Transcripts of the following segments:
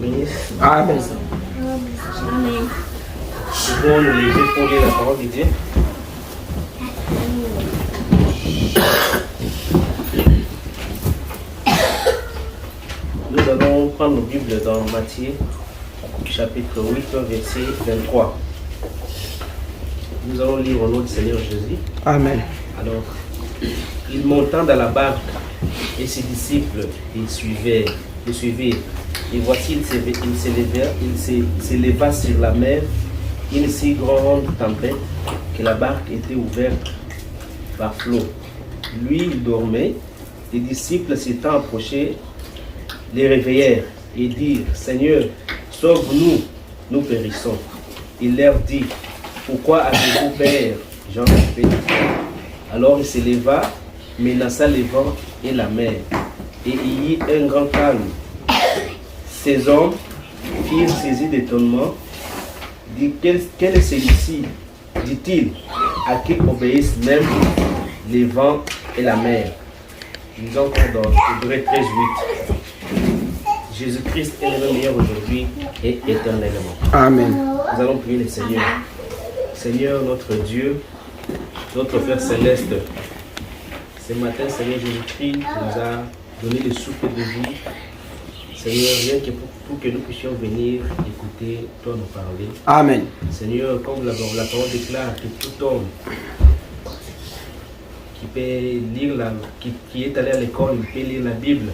bénisse. Amen. Amen. Nous pouvons nous lever pour lire la parole de Dieu. Nous allons prendre nos Bibles dans Matthieu, chapitre 8, verset 23. Nous allons lire au nom du Seigneur Jésus. Amen. Alors, il monta dans la barque et ses disciples le suivaient. Et voici, il s'éleva sur la mer une si grande tempête que la barque était ouverte par flot. Lui, il dormait. Les disciples s'étant approchés, les réveillèrent et dirent, Seigneur, sauve-nous, nous périssons. Il leur dit, pourquoi avez-vous peur, gens de peu? Alors il se leva, menaça le vent et la mer, et il y eut un grand calme. Ces hommes firent saisis d'étonnement. Dit, quel est celui-ci, dit-il, à qui obéissent même les vents et la mer? Nous sommes encore dans Hébreux 13:8. Jésus-Christ est le meilleur aujourd'hui et éternellement. Amen. Nous allons prier le Seigneur. Seigneur, notre Dieu, notre Père Céleste, ce matin, Seigneur Jésus-Christ nous a donné le souffle de vie. Seigneur, rien que pour que nous puissions venir écouter toi nous parler. Amen. Seigneur, comme la parole déclare que tout homme qui peut lire qui est allé à l'école, il peut lire la Bible,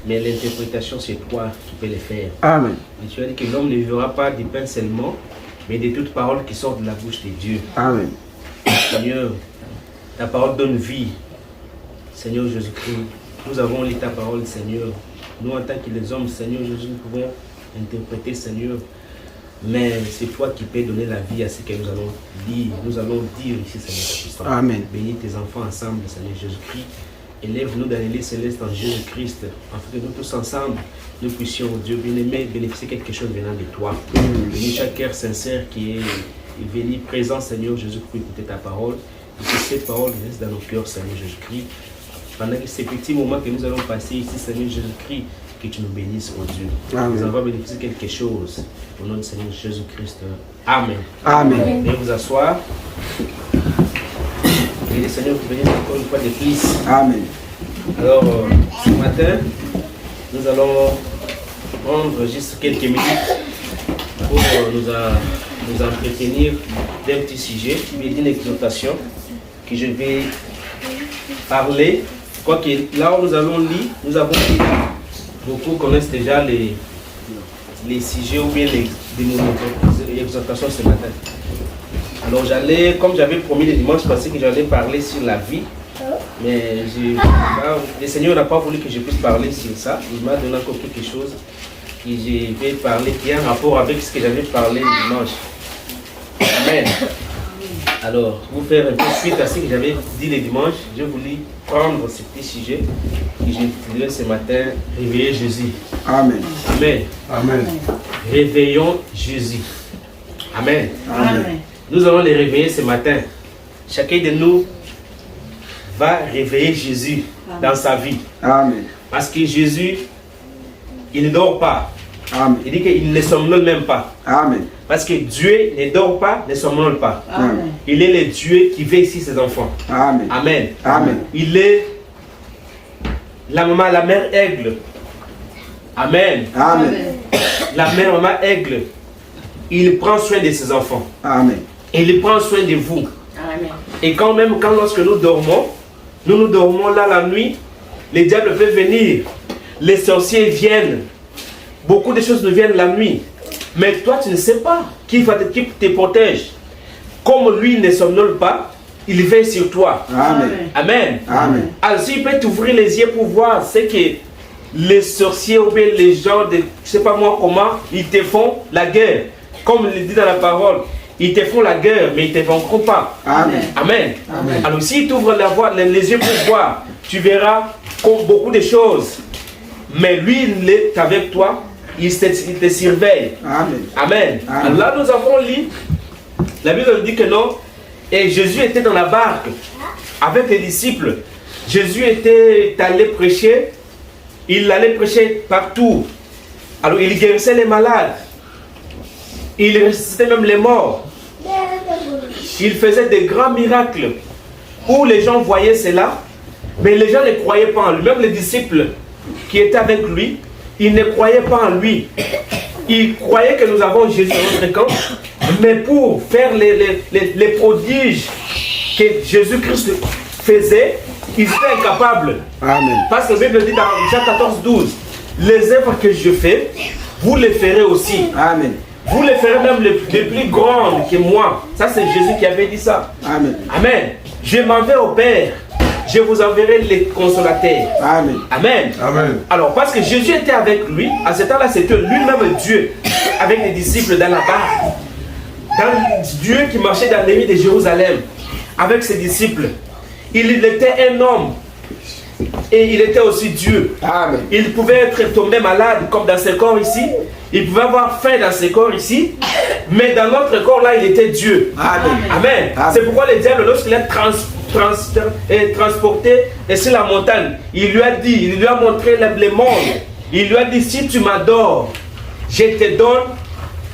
mais l'interprétation c'est toi qui peux le faire. Amen. Et tu as dit que l'homme ne vivra pas du pain seulement, mais de toutes paroles qui sortent de la bouche de Dieu. Amen. Seigneur, ta parole donne vie. Seigneur Jésus-Christ, nous avons lu ta parole, Seigneur. Nous, en tant que les hommes, Seigneur Jésus, nous pouvons interpréter, Seigneur. Mais c'est toi qui peux donner la vie à ce que nous allons lire. Nous allons dire ici, Seigneur. Amen. Bénis tes enfants ensemble, Seigneur Jésus-Christ. Élève-nous dans les lieux célestes en Jésus-Christ, afin que nous tous ensemble, nous puissions, Dieu bien-aimé, bénéficier quelque chose venant de toi. Bénis chaque cœur sincère qui est venu présent, Seigneur Jésus, pour écouter ta parole. Et que cette parole reste dans nos cœurs, Seigneur Jésus-Christ. Pendant ces petits moments que nous allons passer ici, Seigneur Jésus-Christ, que tu nous bénisses, oh Dieu. Amen. Nous allons bénéficier quelque chose. Au nom du Seigneur Jésus-Christ. Amen. Amen. Veuillez vous asseoir. Et le Seigneur vous bénisse encore une fois de plus. Amen. Alors, ce matin, nous allons prendre juste quelques minutes pour nous entretenir d'un petit sujet, d'une exhortation que je vais parler. Quoique là où nous allons lire, nous avons lu, beaucoup connaissent déjà les sujets ou bien les exhortations ce matin. Alors comme j'avais promis le dimanche passé que j'allais parler sur la vie, mais le Seigneur n'a pas voulu que je puisse parler sur ça. Il m'a donné encore quelque chose que je vais parler qui a un rapport avec ce que j'avais parlé le dimanche. Amen. Alors, pour faire un peu suite à ce que j'avais dit le dimanche, je voulais prendre ce petit sujet que j'ai intitulé ce matin, Réveiller Jésus. Amen. Amen. Amen. Réveillons Jésus. Amen. Amen. Nous allons les réveiller ce matin. Chacun de nous va réveiller Jésus dans sa vie. Amen. Parce que Jésus, il ne dort pas. Amen. Il dit qu'il ne somnole même pas. Amen. Parce que Dieu ne dort pas, ne somnole pas. Amen. Il est le Dieu qui veille sur ses enfants. Amen. Amen. Amen. Il est la mère aigle. Amen. Amen. La mère maman aigle. Il prend soin de ses enfants. Amen. Il prend soin de vous. Amen. Et quand lorsque nous dormons là la nuit, les diables peuvent venir. Les sorciers viennent. Beaucoup de choses nous viennent la nuit. Mais toi, tu ne sais pas qui te protège. Comme lui ne somnole pas, il veille sur toi. Amen. Amen. Amen. Alors, s'il peut t'ouvrir les yeux pour voir ce que les sorciers ou bien les gens de, je ne sais pas moi comment, ils te font la guerre. Comme il dit dans la parole, ils te font la guerre, mais ils ne te vaincront pas. Amen. Amen. Amen. Alors, s'il t'ouvre les yeux pour voir, tu verras comme beaucoup de choses. Mais lui, il est avec toi. Il te surveille. Amen. Amen. Amen. Alors là, nous avons lu, la Bible nous dit que non, et Jésus était dans la barque avec les disciples. Jésus était allé prêcher, il allait prêcher partout. Alors il guérissait les malades. Il ressuscitait même les morts. Il faisait des grands miracles où les gens voyaient cela, mais les gens ne croyaient pas en lui. Même les disciples qui étaient avec lui, ils ne croyaient pas en lui. Ils croyaient que nous avons Jésus dans notre camp, mais pour faire les prodiges que Jésus-Christ faisait, ils étaient incapables. Amen. Parce que la Bible dit dans Jean 14, 12, les œuvres que je fais, vous les ferez aussi. Amen. Vous les ferez même les plus grandes que moi. Ça, c'est Jésus qui avait dit ça. Amen. Amen. Je m'en vais au Père. Je vous enverrai les consolateurs. Amen. Amen. Amen. Alors, parce que Jésus était avec lui, à ce temps-là, c'était lui-même Dieu, avec les disciples dans la barque. Dans Dieu qui marchait dans les rues de Jérusalem, avec ses disciples. Il était un homme. Et il était aussi Dieu. Amen. Il pouvait être tombé malade comme dans ce corps ici. Il pouvait avoir faim dans ce corps ici. Mais dans notre corps là, il était Dieu. Amen. Amen. Amen. C'est pourquoi le diable, lorsqu'il est transporté sur la montagne, il lui a dit, il lui a montré le monde. Il lui a dit, si tu m'adores, je te donne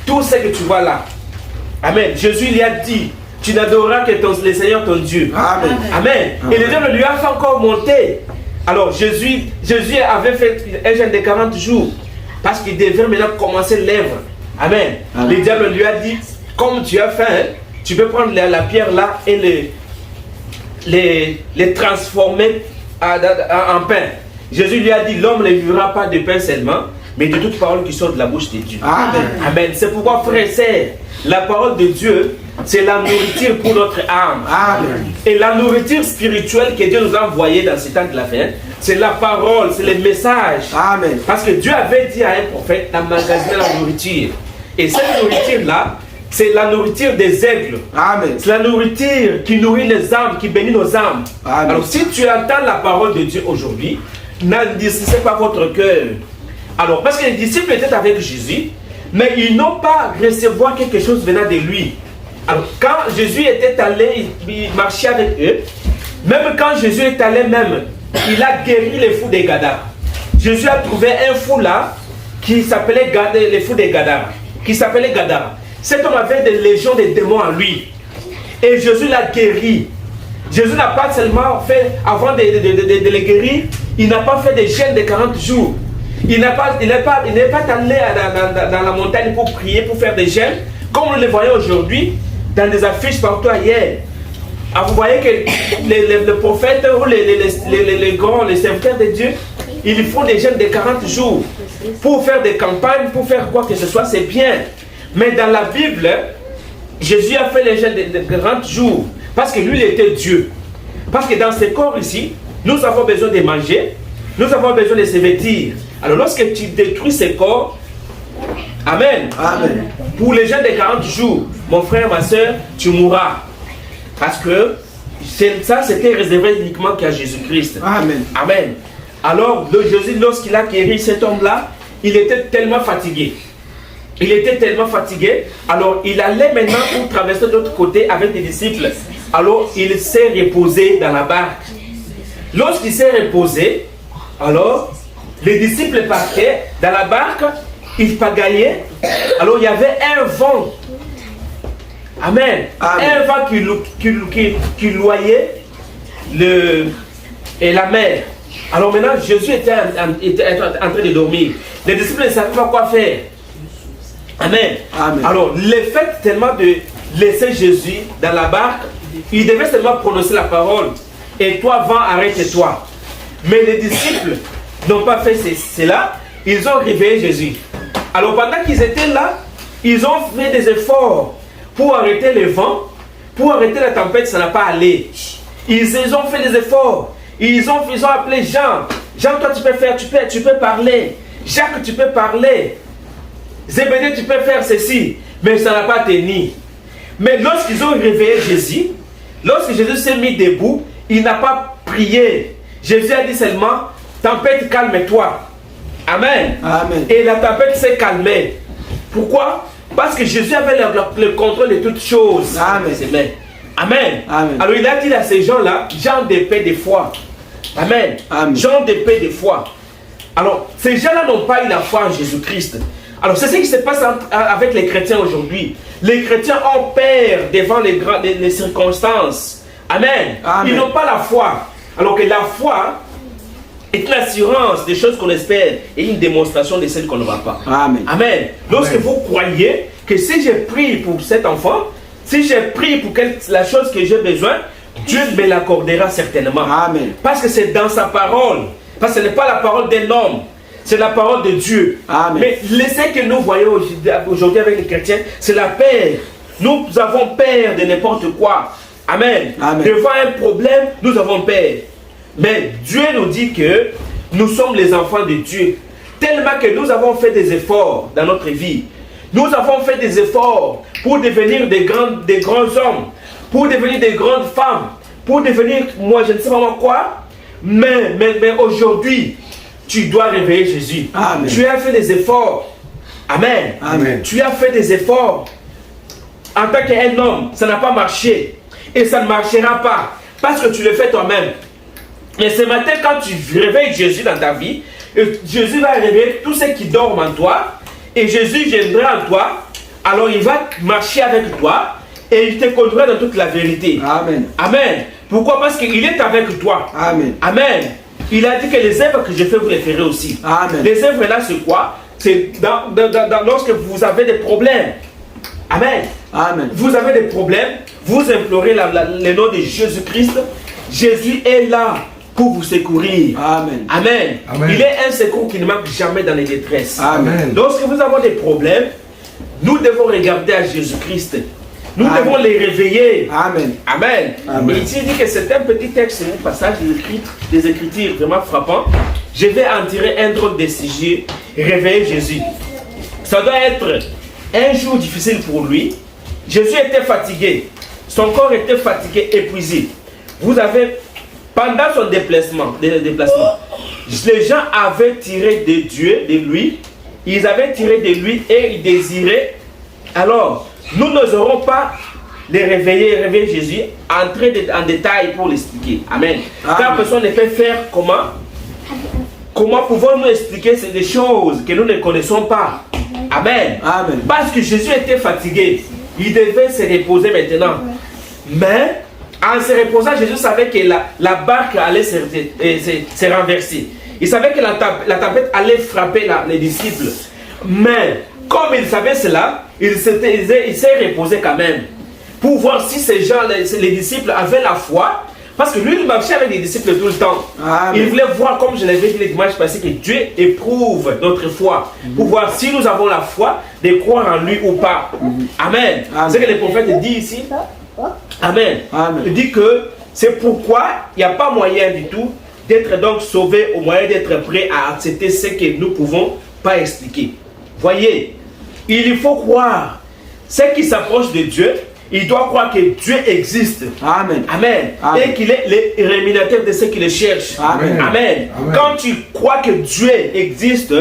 tout ce que tu vois là. Amen. Jésus lui a dit, tu n'adoreras que le Seigneur ton Dieu. Amen. Amen. Et le diable lui a fait encore monter. Alors Jésus avait fait un jeûne de 40 jours parce qu'il devait maintenant commencer l'œuvre. Amen. Amen. Le diable lui a dit, comme tu as faim, tu peux prendre la pierre là et les transformer en pain. Jésus lui a dit, l'homme ne vivra pas de pain seulement, mais de toute parole qui sort de la bouche de Dieu. Amen. Amen. C'est pourquoi, frères et sœurs, la parole de Dieu, c'est la nourriture pour notre âme. Amen. Et la nourriture spirituelle que Dieu nous a envoyée dans ce temps de la fin, c'est la parole, c'est les messages. Amen. Parce que Dieu avait dit à un prophète d'emmagasiner la nourriture. Et cette nourriture-là, c'est la nourriture des aigles. Amen. C'est la nourriture qui nourrit les âmes, qui bénit nos âmes. Amen. Alors si tu entends la parole de Dieu aujourd'hui, n'endurcissez pas votre cœur. Alors parce que les disciples étaient avec Jésus, mais ils n'ont pas recevoir quelque chose venant de lui. Alors quand Jésus était allé, il marchait avec eux, même quand Jésus est allé même, il a guéri les fous des Gadara. Jésus a trouvé un fou là, qui s'appelait les fous des Gadara, qui s'appelait Gadara. Cet homme avait des légions de démons en lui. Et Jésus l'a guéri. Jésus n'a pas seulement fait, avant de les guérir, il n'a pas fait des jeûnes de 40 jours. Il n'est pas allé dans la montagne pour prier, pour faire des jeûnes, comme nous le voyons aujourd'hui, dans des affiches partout ailleurs. Ah, vous voyez que les prophètes ou les grands, les serviteurs de Dieu, ils font des jeûnes de 40 jours pour faire des campagnes, pour faire quoi que ce soit, c'est bien. Mais dans la Bible, Jésus a fait les jeûnes de 40 jours parce que lui, il était Dieu. Parce que dans ce corps ici, nous avons besoin de manger, nous avons besoin de se vêtir. Alors lorsque tu détruis ce corps, Amen. Amen. Pour les jeûnes de 40 jours, mon frère, ma soeur, tu mourras. Parce que ça, c'était réservé uniquement qu'à Jésus-Christ. Amen. Amen. Alors, Jésus, lorsqu'il a guéri cet homme-là, il était tellement fatigué. Il était tellement fatigué. Alors, il allait maintenant pour traverser de l'autre côté avec les disciples. Alors, il s'est reposé dans la barque. Lorsqu'il s'est reposé, alors, les disciples partaient dans la barque, ils pagaillaient. Alors, il y avait un vent. Amen. Amen. Un vent qui loyait la mer. Alors maintenant, Jésus était en train de dormir. Les disciples ne savaient pas quoi faire. Amen. Amen. Alors, le fait tellement de laisser Jésus dans la barque, il devait seulement prononcer la parole. Et toi, vent, arrête-toi. Mais les disciples n'ont pas fait cela. Ils ont réveillé Jésus. Alors pendant qu'ils étaient là, ils ont fait des efforts pour arrêter le vent, pour arrêter la tempête, ça n'a pas allé. Ils ont fait des efforts. Ils ont appelé Jean. Jean, toi tu peux faire, tu peux parler. Jacques, tu peux parler. Zébédée, tu peux faire ceci. Mais ça n'a pas tenu. Mais lorsqu'ils ont réveillé Jésus, lorsque Jésus s'est mis debout, il n'a pas prié. Jésus a dit seulement, tempête, calme-toi. Amen. Amen. Et la tempête s'est calmée. Pourquoi? Parce que Jésus avait le contrôle de toutes choses. Amen. Amen. Amen. Alors il a dit à ces gens-là, gens de paix de foi. Amen. Amen. Gens de paix de foi. Alors, ces gens-là n'ont pas eu la foi en Jésus-Christ. Alors, c'est ce qui se passe avec les chrétiens aujourd'hui. Les chrétiens ont peur devant les circonstances. Amen. Amen. Ils n'ont pas la foi. Alors que la foi est une assurance des choses qu'on espère et une démonstration de celles qu'on ne voit pas. Amen. Amen. Lorsque vous croyez que si j'ai prié pour cet enfant, si j'ai prié pour la chose que j'ai besoin, Dieu me l'accordera certainement. Amen. Parce que c'est dans sa parole. Parce que ce n'est pas la parole d'un homme. C'est la parole de Dieu. Amen. Mais ce que nous voyons aujourd'hui avec les chrétiens, c'est la peur. Nous avons peur de n'importe quoi. Amen. Amen. Devant un problème, nous avons peur. Mais Dieu nous dit que nous sommes les enfants de Dieu. Tellement que nous avons fait des efforts dans notre vie. Nous avons fait des efforts pour devenir des grands hommes, pour devenir des grandes femmes, pour devenir, moi je ne sais pas moi quoi. Mais aujourd'hui, tu dois réveiller Jésus. Amen. Tu as fait des efforts. Amen. Amen. Tu as fait des efforts. En tant qu'un homme, ça n'a pas marché. Et ça ne marchera pas. Parce que tu le fais toi-même. Mais ce matin, quand tu réveilles Jésus dans ta vie, Jésus va réveiller tout ce qui dort en toi. Et Jésus viendra en toi. Alors il va marcher avec toi. Et il te conduira dans toute la vérité. Amen. Amen. Pourquoi? Parce qu'il est avec toi. Amen. Amen. Il a dit que les œuvres que je fais, vous les ferez aussi. Amen. Les œuvres là, c'est quoi? C'est lorsque vous avez des problèmes. Amen. Amen. Vous avez des problèmes, vous implorez le nom de Jésus-Christ. Jésus est là pour vous secourir. Amen. Amen. Amen. Il est un secours qui ne manque jamais dans les détresses. Amen. Lorsque vous avez des problèmes, nous devons regarder à Jésus-Christ. Nous Amen. devons les réveiller. Amen. Amen. Amen. Et il dit que c'est un petit texte, un passage des Écritures vraiment frappant. Je vais en tirer un drôle de sujet, réveiller Jésus. Ça doit être un jour difficile pour lui. Jésus était fatigué. Son corps était fatigué, épuisé. Vous avez, pendant son déplacement, les gens avaient tiré de Dieu, de lui. Ils avaient tiré de lui et ils désiraient. Alors, nous n'oserons pas les réveiller Jésus, entrer en détail pour l'expliquer. Amen. Amen. Car personne ne peut faire comment? Comment pouvons-nous expliquer ces choses que nous ne connaissons pas? Amen. Amen. Parce que Jésus était fatigué. Il devait se reposer maintenant. Mais en se reposant, Jésus savait que la barque allait se renverser. Il savait que la tempête allait frapper les disciples. Mais comme il savait cela, il s'est reposé quand même. Pour voir si ces gens, les disciples avaient la foi. Parce que lui, il marchait avec les disciples tout le temps. Amen. Il voulait voir, comme je l'avais dit le dimanche passé, que Dieu éprouve notre foi. Pour voir si nous avons la foi de croire en lui ou pas. Amen. Amen. C'est ce que le prophète dit ici. Amen. Amen. Il dit que c'est pourquoi il n'y a pas moyen du tout d'être donc sauvé, au moyen d'être prêt à accepter ce que nous ne pouvons pas expliquer. Voyez, il faut croire. Ce qui s'approche de Dieu, il doit croire que Dieu existe. Amen. Amen. Amen. Et qu'il est le rémunérateur de ceux qui le cherchent. Amen. Amen. Amen. Quand tu crois que Dieu existe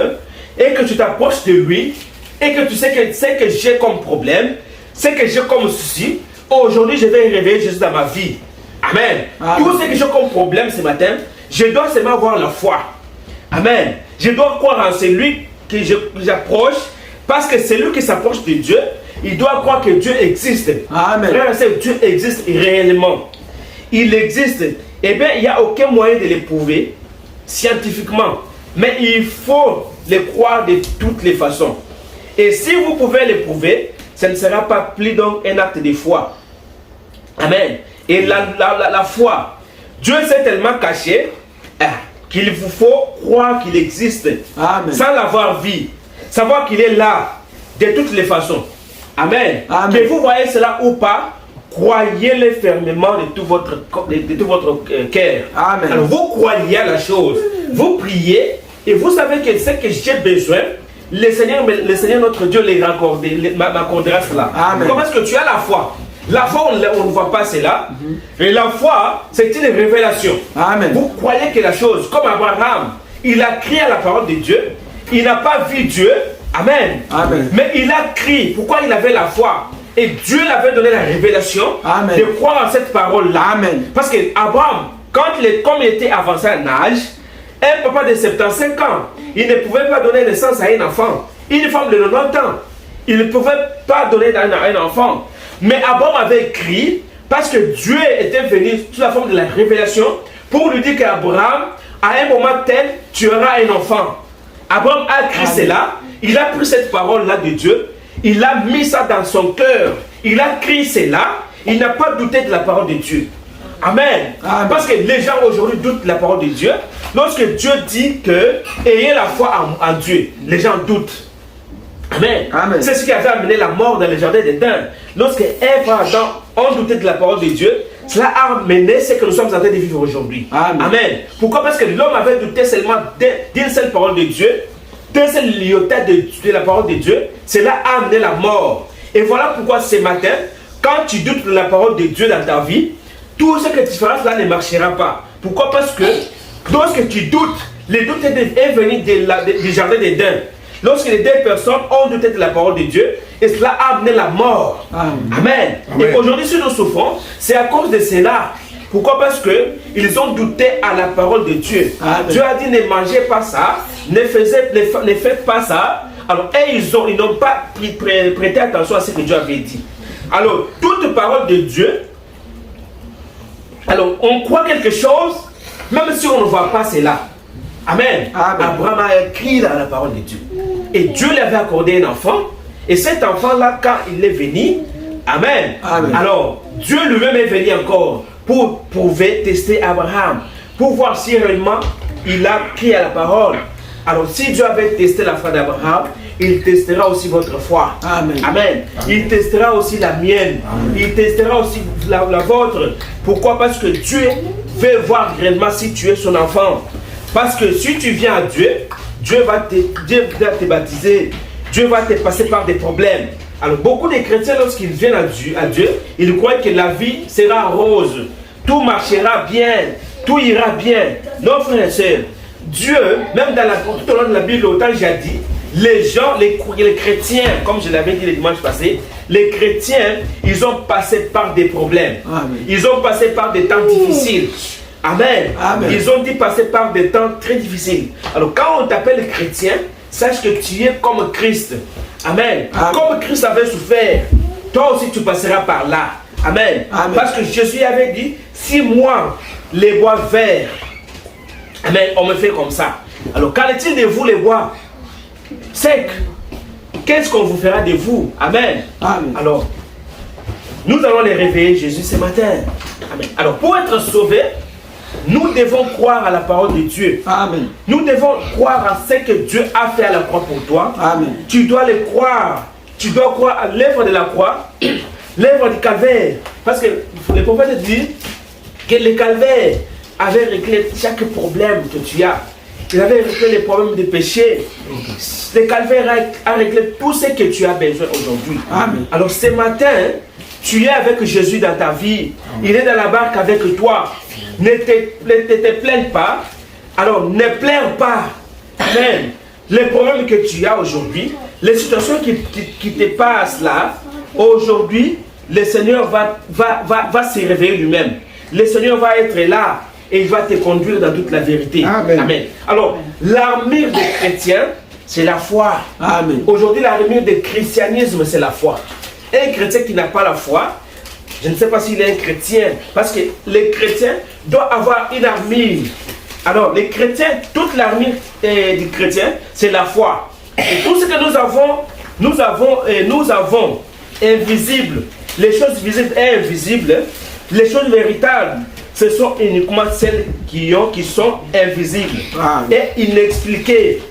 et que tu t'approches de lui et que tu sais que ce que j'ai comme problème, ce que j'ai comme souci, aujourd'hui je vais réveiller Jésus dans ma vie. Amen. Amen. Tout ce que j'ai comme problème ce matin, je dois seulement avoir la foi. Amen. Je dois croire en celui que j'approche parce que celui qui s'approche de Dieu, il doit croire que Dieu existe. Amen. Frère et sœur, Dieu existe réellement. Il existe. Eh bien, il n'y a aucun moyen de l'éprouver scientifiquement. Mais il faut le croire de toutes les façons. Et si vous pouvez l'éprouver, ce ne sera pas plus donc un acte de foi. Amen. Et la foi, Dieu s'est tellement caché qu'il vous faut croire qu'il existe. Amen. Sans l'avoir vu. Savoir qu'il est là de toutes les façons. Amen. Amen. Que vous voyez cela ou pas, croyez-le fermement de tout votre cœur. Amen. Alors vous croyez à la chose, vous priez et vous savez que ce que j'ai besoin, le Seigneur notre Dieu m'accordera cela. Amen. Comment est-ce que tu as la foi? La foi, on ne voit pas cela. Et la foi, c'est une révélation. Amen. Vous croyez que la chose, comme Abraham, il a crié à la parole de Dieu, il n'a pas vu Dieu. Amen. Amen. Mais il a crié. Pourquoi il avait la foi? Et Dieu l'avait donné la révélation. Amen. De croire en cette parole-là. Amen. Parce que Abraham, comme il était avancé en âge, un papa de 75 ans, il ne pouvait pas donner naissance à un enfant. Une femme de 90 ans, il ne pouvait pas donner à un enfant. Mais Abraham avait écrit, parce que Dieu était venu sous la forme de la révélation, pour lui dire qu'Abraham, à un moment tel, tu auras un enfant. Abraham a écrit cela, il a pris cette parole-là de Dieu, il a mis ça dans son cœur, il a écrit cela, il n'a pas douté de la parole de Dieu. Amen. Amen. Parce que les gens aujourd'hui doutent de la parole de Dieu. Lorsque Dieu dit que ayez la foi en Dieu, les gens doutent. Amen. Amen. C'est ce qui avait amené la mort dans le jardin d'Éden. Lorsque Ève et Adam ont douté de la parole de Dieu, cela a amené ce que nous sommes en train de vivre aujourd'hui. Amen. Amen. Pourquoi? Parce que l'homme avait douté seulement d'une seule parole de Dieu, d'un seul iota de la parole de Dieu. Cela a amené la mort. Et voilà pourquoi ce matin, quand tu doutes de la parole de Dieu dans ta vie, tout ce que tu feras, cela ne marchera pas. Pourquoi? Parce que lorsque tu doutes, le doute est venu du jardin d'Éden. Lorsque les deux personnes ont douté de la parole de Dieu, et cela a amené la mort. Amen. Amen. Amen. Et aujourd'hui, si nous souffrons, c'est à cause de cela. Pourquoi? Parce qu'ils ont douté à la parole de Dieu. Amen. Dieu a dit ne mangez pas ça, ne faites pas ça. Alors, et ils n'ont pas prêté attention à ce que Dieu avait dit. Alors, toute parole de Dieu, alors on croit quelque chose, même si on ne voit pas cela. Amen. Amen. Abraham a écrit dans la parole de Dieu. Et Dieu lui avait accordé un enfant. Et cet enfant-là, quand il est venu, Amen. Amen. Alors, Dieu lui-même est venu encore pour prouver, tester Abraham, pour voir si réellement il a pris à la parole. Alors, si Dieu avait testé la foi d'Abraham, il testera aussi votre foi. Amen. Amen. Il testera aussi la mienne. Amen. Il testera aussi la vôtre. Pourquoi? Parce que Dieu veut voir réellement si tu es son enfant. Parce que si tu viens à Dieu, Dieu va te baptiser. Dieu va te passer par des problèmes. Alors, beaucoup de chrétiens, lorsqu'ils viennent à Dieu, ils croient que la vie sera rose. Tout marchera bien. Tout ira bien. Non, frères et sœurs. Dieu, même tout au long de la Bible, autant j'ai dit, les gens, les chrétiens, comme je l'avais dit le dimanche passé, les chrétiens, ils ont passé par des problèmes. Amen. Ils ont passé par des temps difficiles. Amen. Amen. Ils ont dû passer par des temps très difficiles. Alors quand on t'appelle chrétien, sache que tu es comme Christ. Amen. Amen. Comme Christ avait souffert, toi aussi tu passeras par là. Amen. Amen. Parce que Jésus avait dit, si moi, les bois verts, amen, on me fait comme ça. Alors qu'en est-il de vous les bois secs? Qu'est-ce qu'on vous fera de vous? Amen. Amen. Alors, nous allons les réveiller Jésus ce matin. Amen. Alors, pour être sauvés, nous devons croire à la parole de Dieu. Amen. Nous devons croire à ce que Dieu a fait à la croix pour toi. Amen. Tu dois le croire. Tu dois croire à l'œuvre de la croix, l'œuvre du calvaire. Parce que le prophète dit que le calvaire avait réglé chaque problème que tu as. Il avait réglé les problèmes de péché. Le calvaire a réglé tout ce que tu as besoin aujourd'hui. Amen. Alors ce matin, tu es avec Jésus dans ta vie. Il est dans la barque avec toi. Ne te plains pas. Alors ne pleure pas. Amen. Les problèmes que tu as aujourd'hui, les situations qui te passent là, aujourd'hui, le Seigneur va se réveiller lui-même. Le Seigneur va être là et il va te conduire dans toute la vérité. Amen. Amen. Alors, l'armure des chrétiens, c'est la foi. Amen. Aujourd'hui, l'armure du christianisme, c'est la foi. Un chrétien qui n'a pas la foi, je ne sais pas s'il est un chrétien, parce que les chrétiens doivent avoir une armure. Alors, les chrétiens, toute l'armure du chrétien, c'est la foi. Et tout ce que nous avons invisible, les choses visibles et invisibles, les choses véritables, ce sont uniquement celles qui sont invisibles. Amen. Et inexpliquées.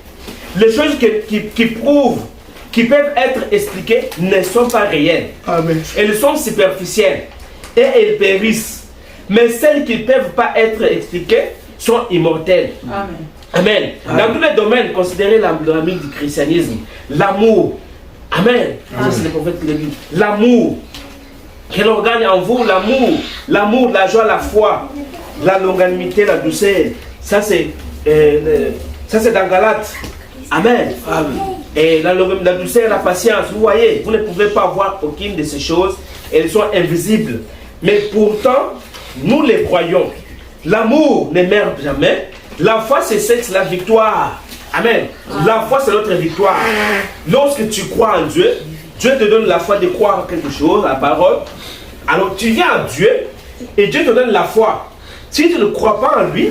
Les choses qui prouvent, qui peuvent être expliquées, ne sont pas réelles. Amen. Elles sont superficielles et elles périssent. Mais celles qui ne peuvent pas être expliquées sont immortelles. Amen. Amen. Amen. Dans tous les domaines, considérez l'armure du christianisme. L'amour. Amen. Ça, c'est le prophète qui le dit. L'amour. Quel organe en vous? L'amour, la joie, la foi, la longanimité, la douceur. Ça c'est dans Galates. Amen. Amen. Et la douceur, la patience. Vous voyez, vous ne pouvez pas voir aucune de ces choses. Elles sont invisibles. Mais pourtant, nous les croyons. L'amour ne meurt jamais. La foi, c'est la victoire. Amen. La foi, c'est notre victoire. Lorsque tu crois en Dieu, Dieu te donne la foi de croire en quelque chose, la parole. Alors tu viens à Dieu et Dieu te donne la foi. Si tu ne crois pas en lui,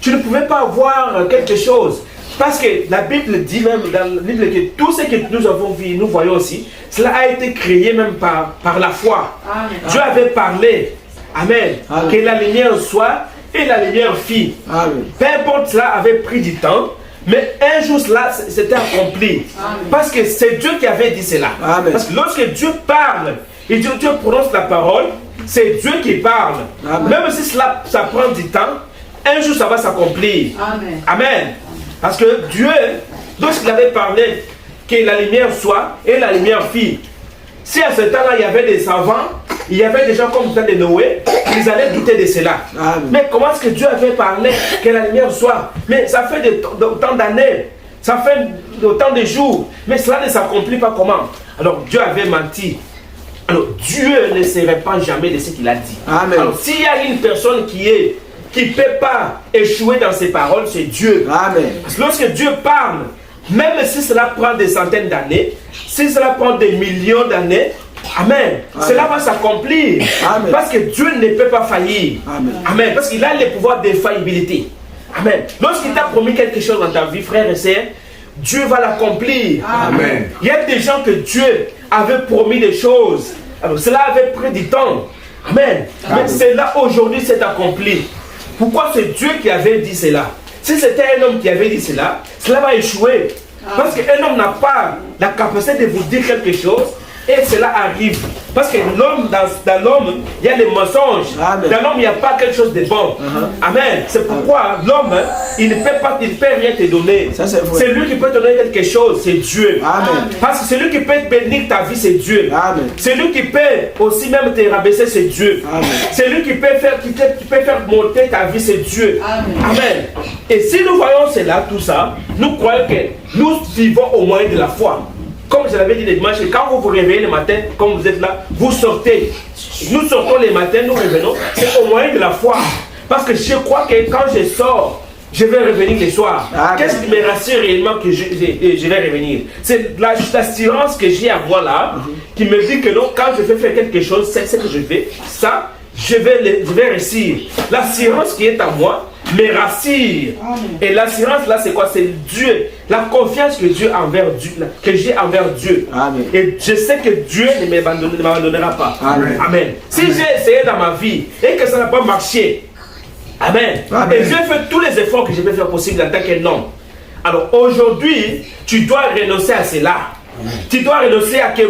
tu ne pouvais pas avoir quelque chose. Parce que la Bible dit même dans la Bible que tout ce que nous avons vu, nous voyons aussi, cela a été créé même par la foi. Amen. Dieu avait parlé, amen, amen, que la lumière soit et la lumière fit. Amen. Peu importe, cela avait pris du temps, mais un jour cela s'était accompli. Amen. Parce que c'est Dieu qui avait dit cela. Amen. Parce que lorsque Dieu parle et Dieu prononce la parole, c'est Dieu qui parle. Amen. Même si ça prend du temps, un jour ça va s'accomplir. Amen. Amen. Parce que Dieu, lorsqu'il avait parlé que la lumière soit et la lumière fit, si à ce temps-là il y avait des savants, il y avait des gens comme le temps de Noé, ils allaient douter de cela. Amen. Mais comment est-ce que Dieu avait parlé que la lumière soit? Mais ça fait autant d'années, ça fait autant de jours, mais cela ne s'accomplit pas comment? Alors Dieu avait menti. Alors Dieu ne se répand jamais de ce qu'il a dit. Amen. Alors s'il y a une personne qui ne peut pas échouer dans ses paroles, c'est Dieu. Amen. Parce que lorsque Dieu parle, même si cela prend des centaines d'années, si cela prend des millions d'années, amen, cela va s'accomplir. Parce que Dieu ne peut pas faillir. Amen. Amen. Parce qu'il a le pouvoir d'infaillibilité. Amen. Lorsqu'il t'a promis quelque chose dans ta vie, frère et sœur, Dieu va l'accomplir. Amen. Il y a des gens que Dieu avait promis des choses. Alors cela avait pris du temps. Amen. Amen. Mais cela aujourd'hui s'est accompli. Pourquoi c'est Dieu qui avait dit cela? Si c'était un homme qui avait dit cela, cela va échouer. Parce qu'un homme n'a pas la capacité de vous dire quelque chose et cela arrive. Parce que l'homme, dans l'homme, il y a des mensonges. Amen. Dans l'homme, il n'y a pas quelque chose de bon. Amen. C'est pourquoi l'homme, il ne peut rien te donner. C'est lui qui peut te donner quelque chose, c'est Dieu. Amen. Parce que c'est lui qui peut bénir ta vie, c'est Dieu. C'est lui qui peut aussi même te rabaisser, c'est Dieu. C'est lui qui peut faire monter ta vie, c'est Dieu. Amen. Amen. Et si nous voyons cela, tout ça, nous croyons que nous vivons au moyen de la foi. Comme je l'avais dit les dimanches, quand vous vous réveillez le matin, comme vous êtes là, vous sortez. Nous sortons les matins, nous revenons. C'est au moyen de la foi. Parce que je crois que quand je sors, je vais revenir le soir. Qu'est-ce qui me rassure réellement que je vais revenir? C'est l'assurance que j'ai à moi là, qui me dit que non, quand je vais faire quelque chose, c'est ce que je fais, ça, je vais réussir. L'assurance qui est à moi me rassure. Et l'assurance là, c'est quoi? C'est Dieu. La confiance que Dieu envers Dieu, que j'ai envers Dieu. Amen. Et je sais que Dieu ne m'abandonnera pas. Amen. Amen. Si j'ai essayé dans ma vie et que ça n'a pas marché, amen. Amen. Et j'ai fait tous les efforts que je peux faire possible en tant qu'un homme. Alors aujourd'hui, tu dois renoncer à cela. Amen. Tu dois renoncer à que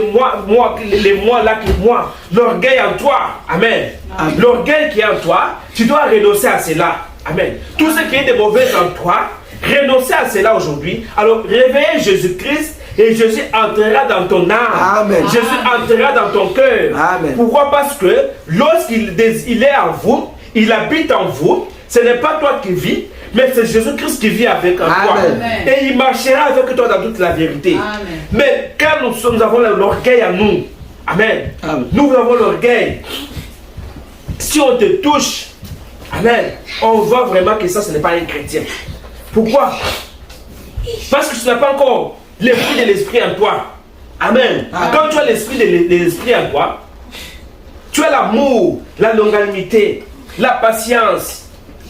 l'orgueil en toi. Amen. Amen. L'orgueil qui est en toi, tu dois renoncer à cela. Amen. Tout ce qui est de mauvais en toi, renoncez à cela aujourd'hui. Alors réveillez Jésus-Christ et Jésus entrera dans ton âme. Amen. Jésus entrera dans ton cœur. Amen. Pourquoi? Parce que lorsqu'il est en vous, il habite en vous. Ce n'est pas toi qui vis, mais c'est Jésus-Christ qui vit avec toi. Amen. Et il marchera avec toi dans toute la vérité. Amen. Mais quand nous avons l'orgueil en nous, amen. Amen. Nous avons l'orgueil. Si on te touche, amen, on voit vraiment que ça, ce n'est pas un chrétien. Pourquoi? Parce que tu n'as pas encore l'esprit de l'esprit en toi. Amen. Amen. Quand tu as l'esprit de l'esprit en toi, tu as l'amour, la longanimité, la patience.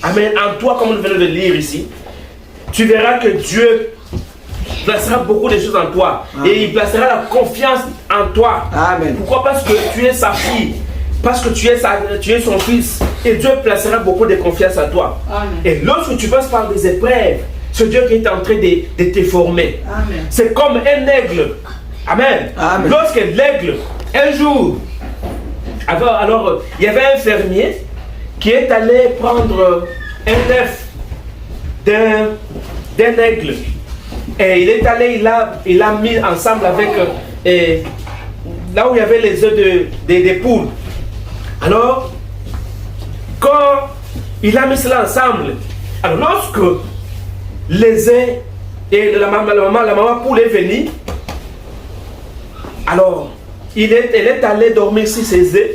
Amen. En toi, comme nous venons de lire ici, tu verras que Dieu placera beaucoup de choses en toi. Amen. Et il placera la confiance en toi. Amen. Pourquoi? Parce que tu es sa fille. Parce que tu es son fils. Et Dieu placera beaucoup de confiance en toi. Amen. Et lorsque tu passes par des épreuves, c'est Dieu qui est en train de te former. Amen. C'est comme un aigle. Amen. Amen. Lorsque l'aigle, un jour, alors il y avait un fermier qui est allé prendre un œuf d'un aigle. Et il est allé, il a mis ensemble avec là où il y avait les œufs des poules. Alors, quand il a mis cela ensemble, alors lorsque les œufs et la maman poule est venue, alors elle est allée dormir sur ses œufs.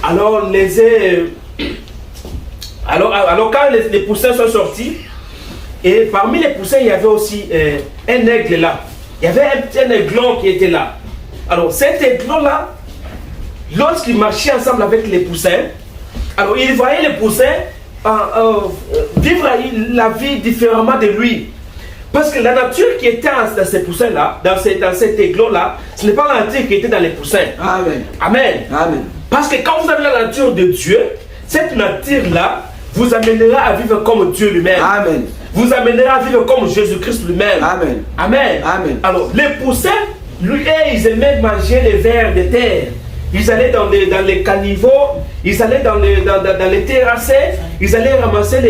Alors les œufs, alors quand les poussins sont sortis, Et parmi les poussins, il y avait aussi un aigle là. Il y avait un aiglon qui était là. Alors cet aiglon-là, lorsqu'il marchait ensemble avec les poussins, alors il voyait les poussins vivre la vie différemment de lui. Parce que la nature qui était dans ces poussins-là, dans cet aiglon-là, ce n'est pas la nature qui était dans les poussins. Amen. Amen. Amen. Parce que quand vous avez la nature de Dieu, cette nature-là vous amènera à vivre comme Dieu lui-même. Amen. Vous amènera à vivre comme Jésus-Christ lui-même. Amen. Amen. Amen. Alors, les poussins, lui, ils aimaient manger les vers de terre. Ils allaient dans les caniveaux, ils allaient dans les terrasses, ils allaient ramasser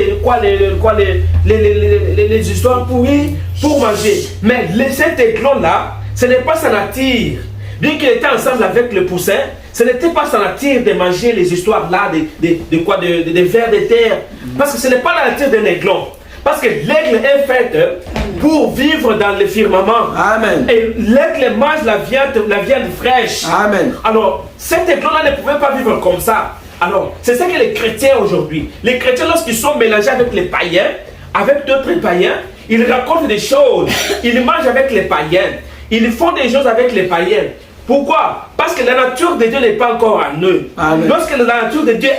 les histoires pourries pour manger. Mais cet aiglon-là, ce n'est pas sa nature. Bien qu'il était ensemble avec le poussin, ce n'était pas sa nature de manger les histoires-là, des vers de terre. Parce que ce n'est pas la nature d'un aiglon. Parce que l'aigle est fait pour vivre dans le firmament. Amen. Et l'aigle mange la viande fraîche. Amen. Alors, cet aiglon-là ne pouvait pas vivre comme ça. Alors, c'est ça que les chrétiens aujourd'hui, les chrétiens lorsqu'ils sont mélangés avec les païens, avec d'autres païens, ils racontent des choses. Ils mangent avec les païens. Ils font des choses avec les païens. Pourquoi? Parce que la nature de Dieu n'est pas encore en eux. Amen. Lorsque la nature de Dieu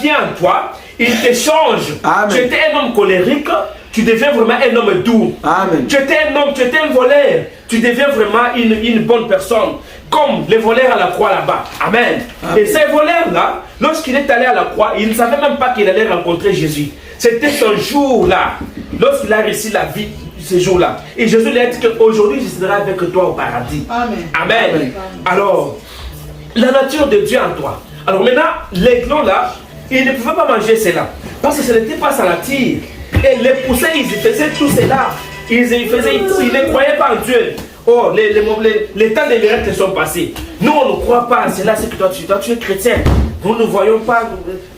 vient en toi, il te change. Amen. Tu étais un homme colérique, tu deviens vraiment un homme doux. Amen. Tu étais un homme, tu étais un voleur, tu deviens vraiment une bonne personne. Comme les voleurs à la croix là-bas. Amen. Amen. Et ces voleurs-là, lorsqu'il est allé à la croix, il ne savait même pas qu'il allait rencontrer Jésus. C'était ce jour-là, lorsqu'il a réussi la vie, ce jour-là. Et Jésus lui a dit qu'aujourd'hui, je serai avec toi au paradis. Amen. Amen. Amen. Alors, la nature de Dieu en toi. Alors maintenant, l'aiglon là, il ne pouvait pas manger cela. Parce que ce n'était pas sa nature. Et les poussins, ils faisaient tout cela. Ils ne croyaient pas en Dieu. Oh, les temps des miracles sont passés. Nous, on ne croit pas à cela, c'est que toi, tu es chrétien. Nous ne voyons pas.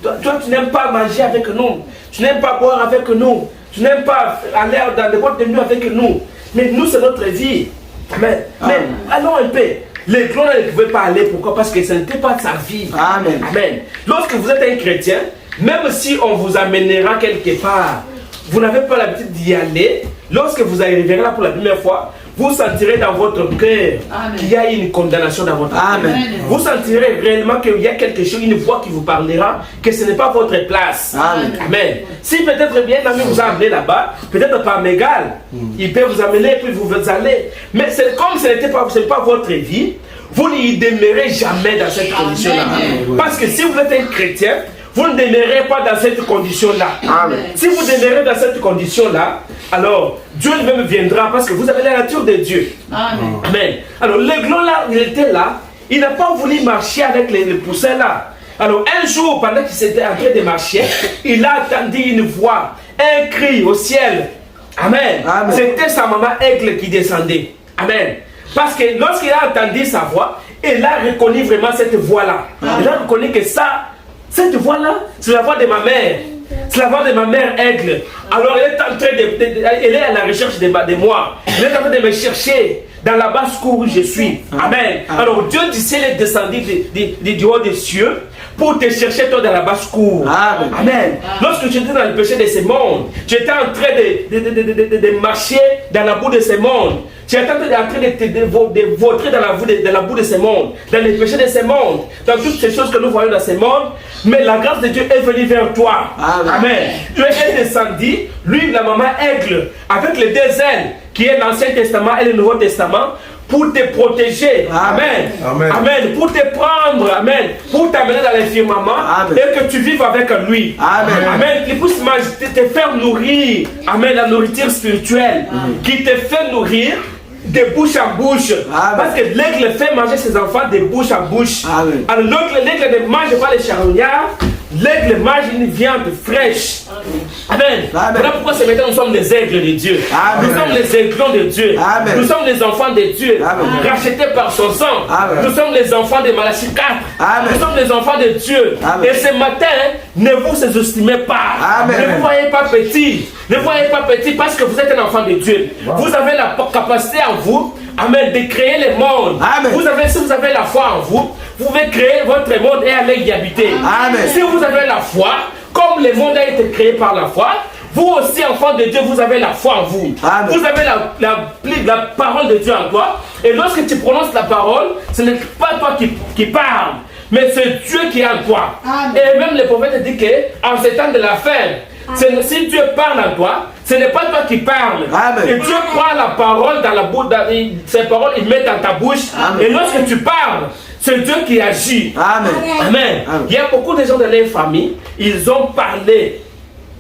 Toi, tu n'aimes pas manger avec nous. Tu n'aimes pas boire avec nous. Tu n'aimes pas aller dans les boîtes de nuit avec nous. Mais nous, c'est notre vie. Amen. Mais allons un peu. L'aiglon ne pouvait pas aller. Pourquoi? Parce que ce n'était pas sa vie. Amen. Amen. Lorsque vous êtes un chrétien, même si on vous amènera quelque part, vous n'avez pas l'habitude d'y aller. Lorsque vous arriverez là pour la première fois, vous sentirez dans votre cœur qu'il y a une condamnation dans votre cœur. Vous sentirez réellement qu'il y a quelque chose, une voix qui vous parlera, que ce n'est pas votre place. Amen. Amen. Si peut-être bien ami vous a amené là-bas, peut-être par mégal, il peut vous amener et puis vous allez. Mais c'est comme ce n'est pas votre vie, vous n'y demeurez jamais dans cette condition-là. Parce que si vous êtes un chrétien, vous ne demeurez pas dans cette condition-là. Si vous demeurez dans cette condition-là, alors Dieu lui-même viendra parce que vous avez la nature de Dieu. Amen. Amen. Alors l'aiglon là, il était là, il n'a pas voulu marcher avec les poussins là. Alors un jour, pendant qu'il s'était en train de marcher, il a entendu une voix, un cri au ciel. Amen. Amen. C'était sa maman aigle qui descendait. Amen. Parce que lorsqu'il a entendu sa voix, il a reconnu vraiment cette voix-là. Il a reconnu que cette voix-là, c'est la voix de ma mère. C'est la voix de ma mère aigle. Alors elle est en train elle est à la recherche de moi. Elle est en train de me chercher dans la basse-cour où je suis. Amen. Alors Dieu du ciel est descendu du haut des cieux pour te chercher toi dans la basse-cour. Amen. Amen. Lorsque tu étais dans le péché de ce monde, tu étais en train de marcher dans la boue de ce monde. Tu es en train de vautrer dans la boue de ce monde, dans les péchés de ce monde, dans toutes ces choses que nous voyons dans ce monde. Mais la grâce de Dieu est venue vers toi. Amen. Amen. Tu es descendu, lui, la maman aigle, avec les deux ailes, qui est l'Ancien Testament et le Nouveau Testament, pour te protéger. Amen. Amen. Amen. Pour te prendre. Amen. Pour t'amener dans les firmaments et que tu vives avec lui. Amen. Amen. Qu'il puisse te faire nourrir. Amen. La nourriture spirituelle. Qui te fait nourrir de bouche en bouche. Amen. Parce que l'aigle fait manger ses enfants de bouche en bouche. Amen. Alors l'aigle ne mange pas les charognards. L'aigle mange une viande fraîche. Amen. Voilà pourquoi ce matin nous sommes les aigles de Dieu. Amen. Nous sommes les aiglons de Dieu. Amen. Nous sommes les enfants de Dieu. Amen. Rachetés par son sang. Amen. Nous sommes les enfants de Malachie 4. Amen. Nous sommes les enfants de Dieu. Amen. Et ce matin, ne vous sous-estimez pas. Amen. Ne vous voyez pas petit. Ne vous voyez pas petit parce que vous êtes un enfant de Dieu. Wow. Vous avez la capacité en vous, amen, de créer le monde. Amen. Si vous avez la foi en vous, vous pouvez créer votre monde et aller y habiter. Amen. Si vous avez la foi, comme le monde a été créé par la foi, Vous aussi, enfants de Dieu, vous avez la foi en vous. Amen. Vous avez la parole de Dieu en toi. Et lorsque tu prononces la parole, ce n'est pas toi qui parles, mais c'est Dieu qui est en toi. Amen. Et même le prophète dit qu'en ces temps de la fin, si Dieu parle en toi, ce n'est pas toi qui parles. Amen. Et Dieu prend la parole dans la bouche, ces paroles, il met dans ta bouche. Amen. Et lorsque tu parles, c'est Dieu qui agit. Amen. Amen. Amen. Il y a beaucoup de gens dans les familles, ils ont parlé.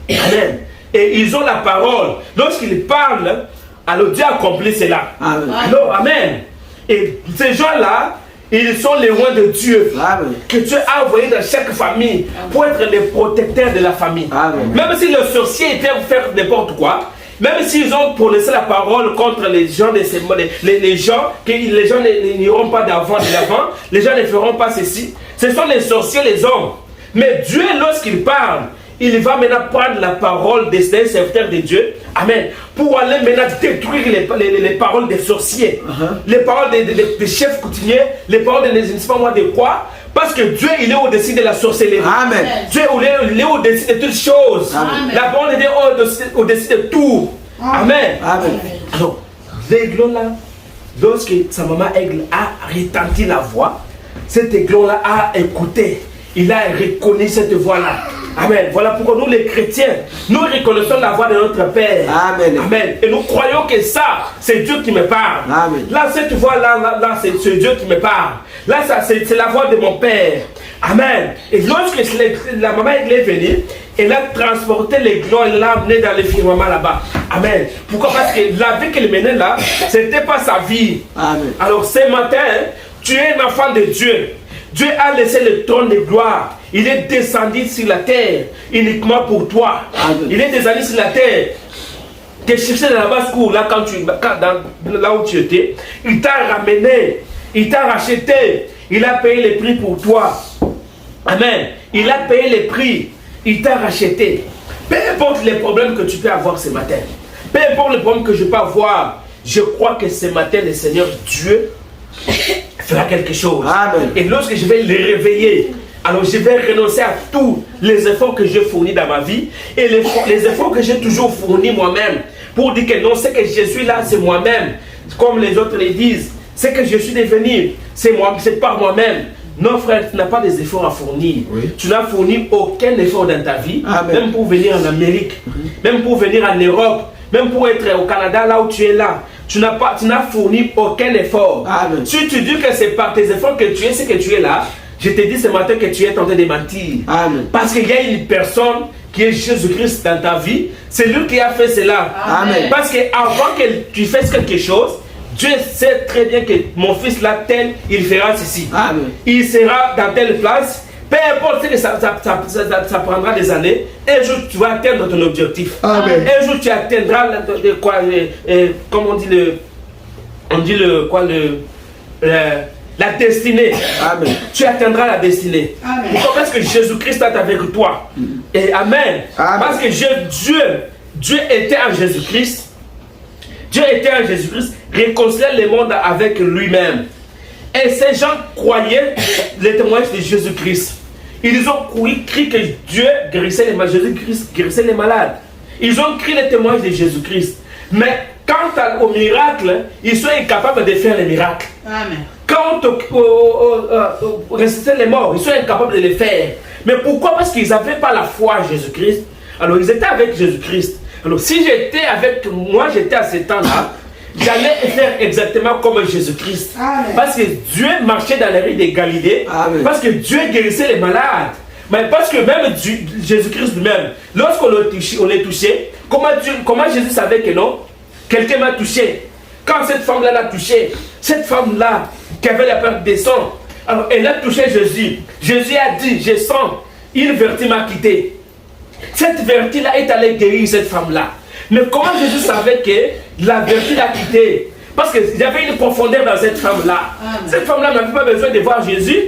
Amen. Et ils ont la parole. Lorsqu'ils parlent, alors Dieu accomplit cela. Amen. Alors, amen. Et ces gens-là, ils sont les rois de Dieu. Amen. Que Dieu a envoyé dans chaque famille pour être les protecteurs de la famille. Amen. Même si les sorciers étaient faire n'importe quoi, même s'ils ont prononcé la parole contre les gens de ces les gens, que les gens n'iront pas d'avant, de l'avant, les gens ne feront pas ceci. Ce sont les sorciers, les hommes. Mais Dieu, lorsqu'il parle, il va maintenant prendre la parole des serviteurs de Dieu, amen, pour aller maintenant détruire les paroles des sorciers, les paroles des chefs coutumiers, les paroles des ne sais pas moi de quoi, parce que Dieu il est au-dessus de la sorcellerie. Amen. Dieu il est au-dessus de toutes choses. Amen. La parole de Dieu est au-dessus de tout. Amen. Amen. Alors, l'aiglon-là, lorsque sa maman aigle a retenti la voix, cet aiglon-là a écouté. Il a reconnu cette voix-là. Amen. Voilà pourquoi nous les chrétiens, nous reconnaissons la voix de notre Père. Amen. Amen. Et nous croyons que ça, c'est Dieu qui me parle. Amen. Là, cette voix-là, c'est Dieu qui me parle. Là, c'est la voix de mon Père. Amen. Et lorsque la maman est venue, elle a transporté l'aiglon, elle l'a amené dans le firmament là-bas. Amen. Pourquoi? Parce que la vie qu'elle menait là, ce n'était pas sa vie. Amen. Alors ce matin, tu es un enfant de Dieu. Dieu a laissé le trône de gloire. Il est descendu sur la terre uniquement pour toi. Amen. Il est descendu sur la terre. Tu es cherché dans la basse-cour, là, là où tu étais. Il t'a ramené. Il t'a racheté. Il a payé le prix pour toi. Amen. Il a payé le prix. Il t'a racheté. Peu importe les problèmes que tu peux avoir ce matin. Peu importe les problèmes que je peux avoir. Je crois que ce matin, le Seigneur Dieu fera quelque chose. Amen. Et lorsque je vais les réveiller, alors je vais renoncer à tous les efforts que j'ai fournis dans ma vie et les efforts que j'ai toujours fournis moi-même pour dire que non, ce que je suis là, c'est moi-même. Comme les autres les disent, ce que je suis devenu, c'est moi, c'est par moi-même. Non frère, tu n'as pas des efforts à fournir. Oui. Tu n'as fourni aucun effort dans ta vie. Amen. Même pour venir en Amérique, même pour venir en Europe, même pour être au Canada là où tu es là. Tu n'as fourni aucun effort. Amen. Si tu dis que c'est par tes efforts que tu es ce que tu es là, je te dis ce matin que tu es tenté de mentir. Amen. Parce qu'il y a une personne qui est Jésus-Christ dans ta vie, c'est lui qui a fait cela. Amen. Parce qu'avant que tu fasses quelque chose, Dieu sait très bien que mon fils là, tel, il fera ceci. Amen. Il sera dans telle place. Peu importe ce que ça prendra des années, un jour tu vas atteindre ton objectif. Amen. Un jour tu atteindras comme la destinée. Amen. Tu atteindras la destinée. Amen. Pourquoi? Parce que Jésus-Christ est avec toi. Et amen. Amen. Parce que Dieu était en Jésus-Christ. Dieu était en Jésus-Christ, réconciliait le monde avec lui-même. Et ces gens croyaient les témoignages de Jésus-Christ. Ils ont cru que Dieu guérissait les malades, Jésus-Christ guérissait les malades. Ils ont cru les témoignages de Jésus-Christ. Mais quant au miracle, ils sont incapables de faire les miracles. Amen. Quant au ressusciter les morts, ils sont incapables de les faire. Mais pourquoi? Parce qu'ils n'avaient pas la foi en Jésus-Christ. Alors ils étaient avec Jésus-Christ. Alors si j'étais à ce temps-là, j'allais faire exactement comme Jésus-Christ. Amen. Parce que Dieu marchait dans les rues de Galilée. Amen. Parce que Dieu guérissait les malades. Mais parce que même Jésus-Christ lui-même, lorsqu'on est touché, comment Jésus savait que non? Quelqu'un m'a touché. Quand cette femme-là l'a touché, cette femme-là qui avait la perte des sangs, alors elle a touché Jésus. Jésus a dit, je sens, une vertu m'a quitté. Cette vertu-là est allée guérir cette femme-là. Mais comment Jésus savait que la vertu l'a quitté? Parce qu'il y avait une profondeur dans cette femme-là. Cette femme-là n'avait pas besoin de voir Jésus.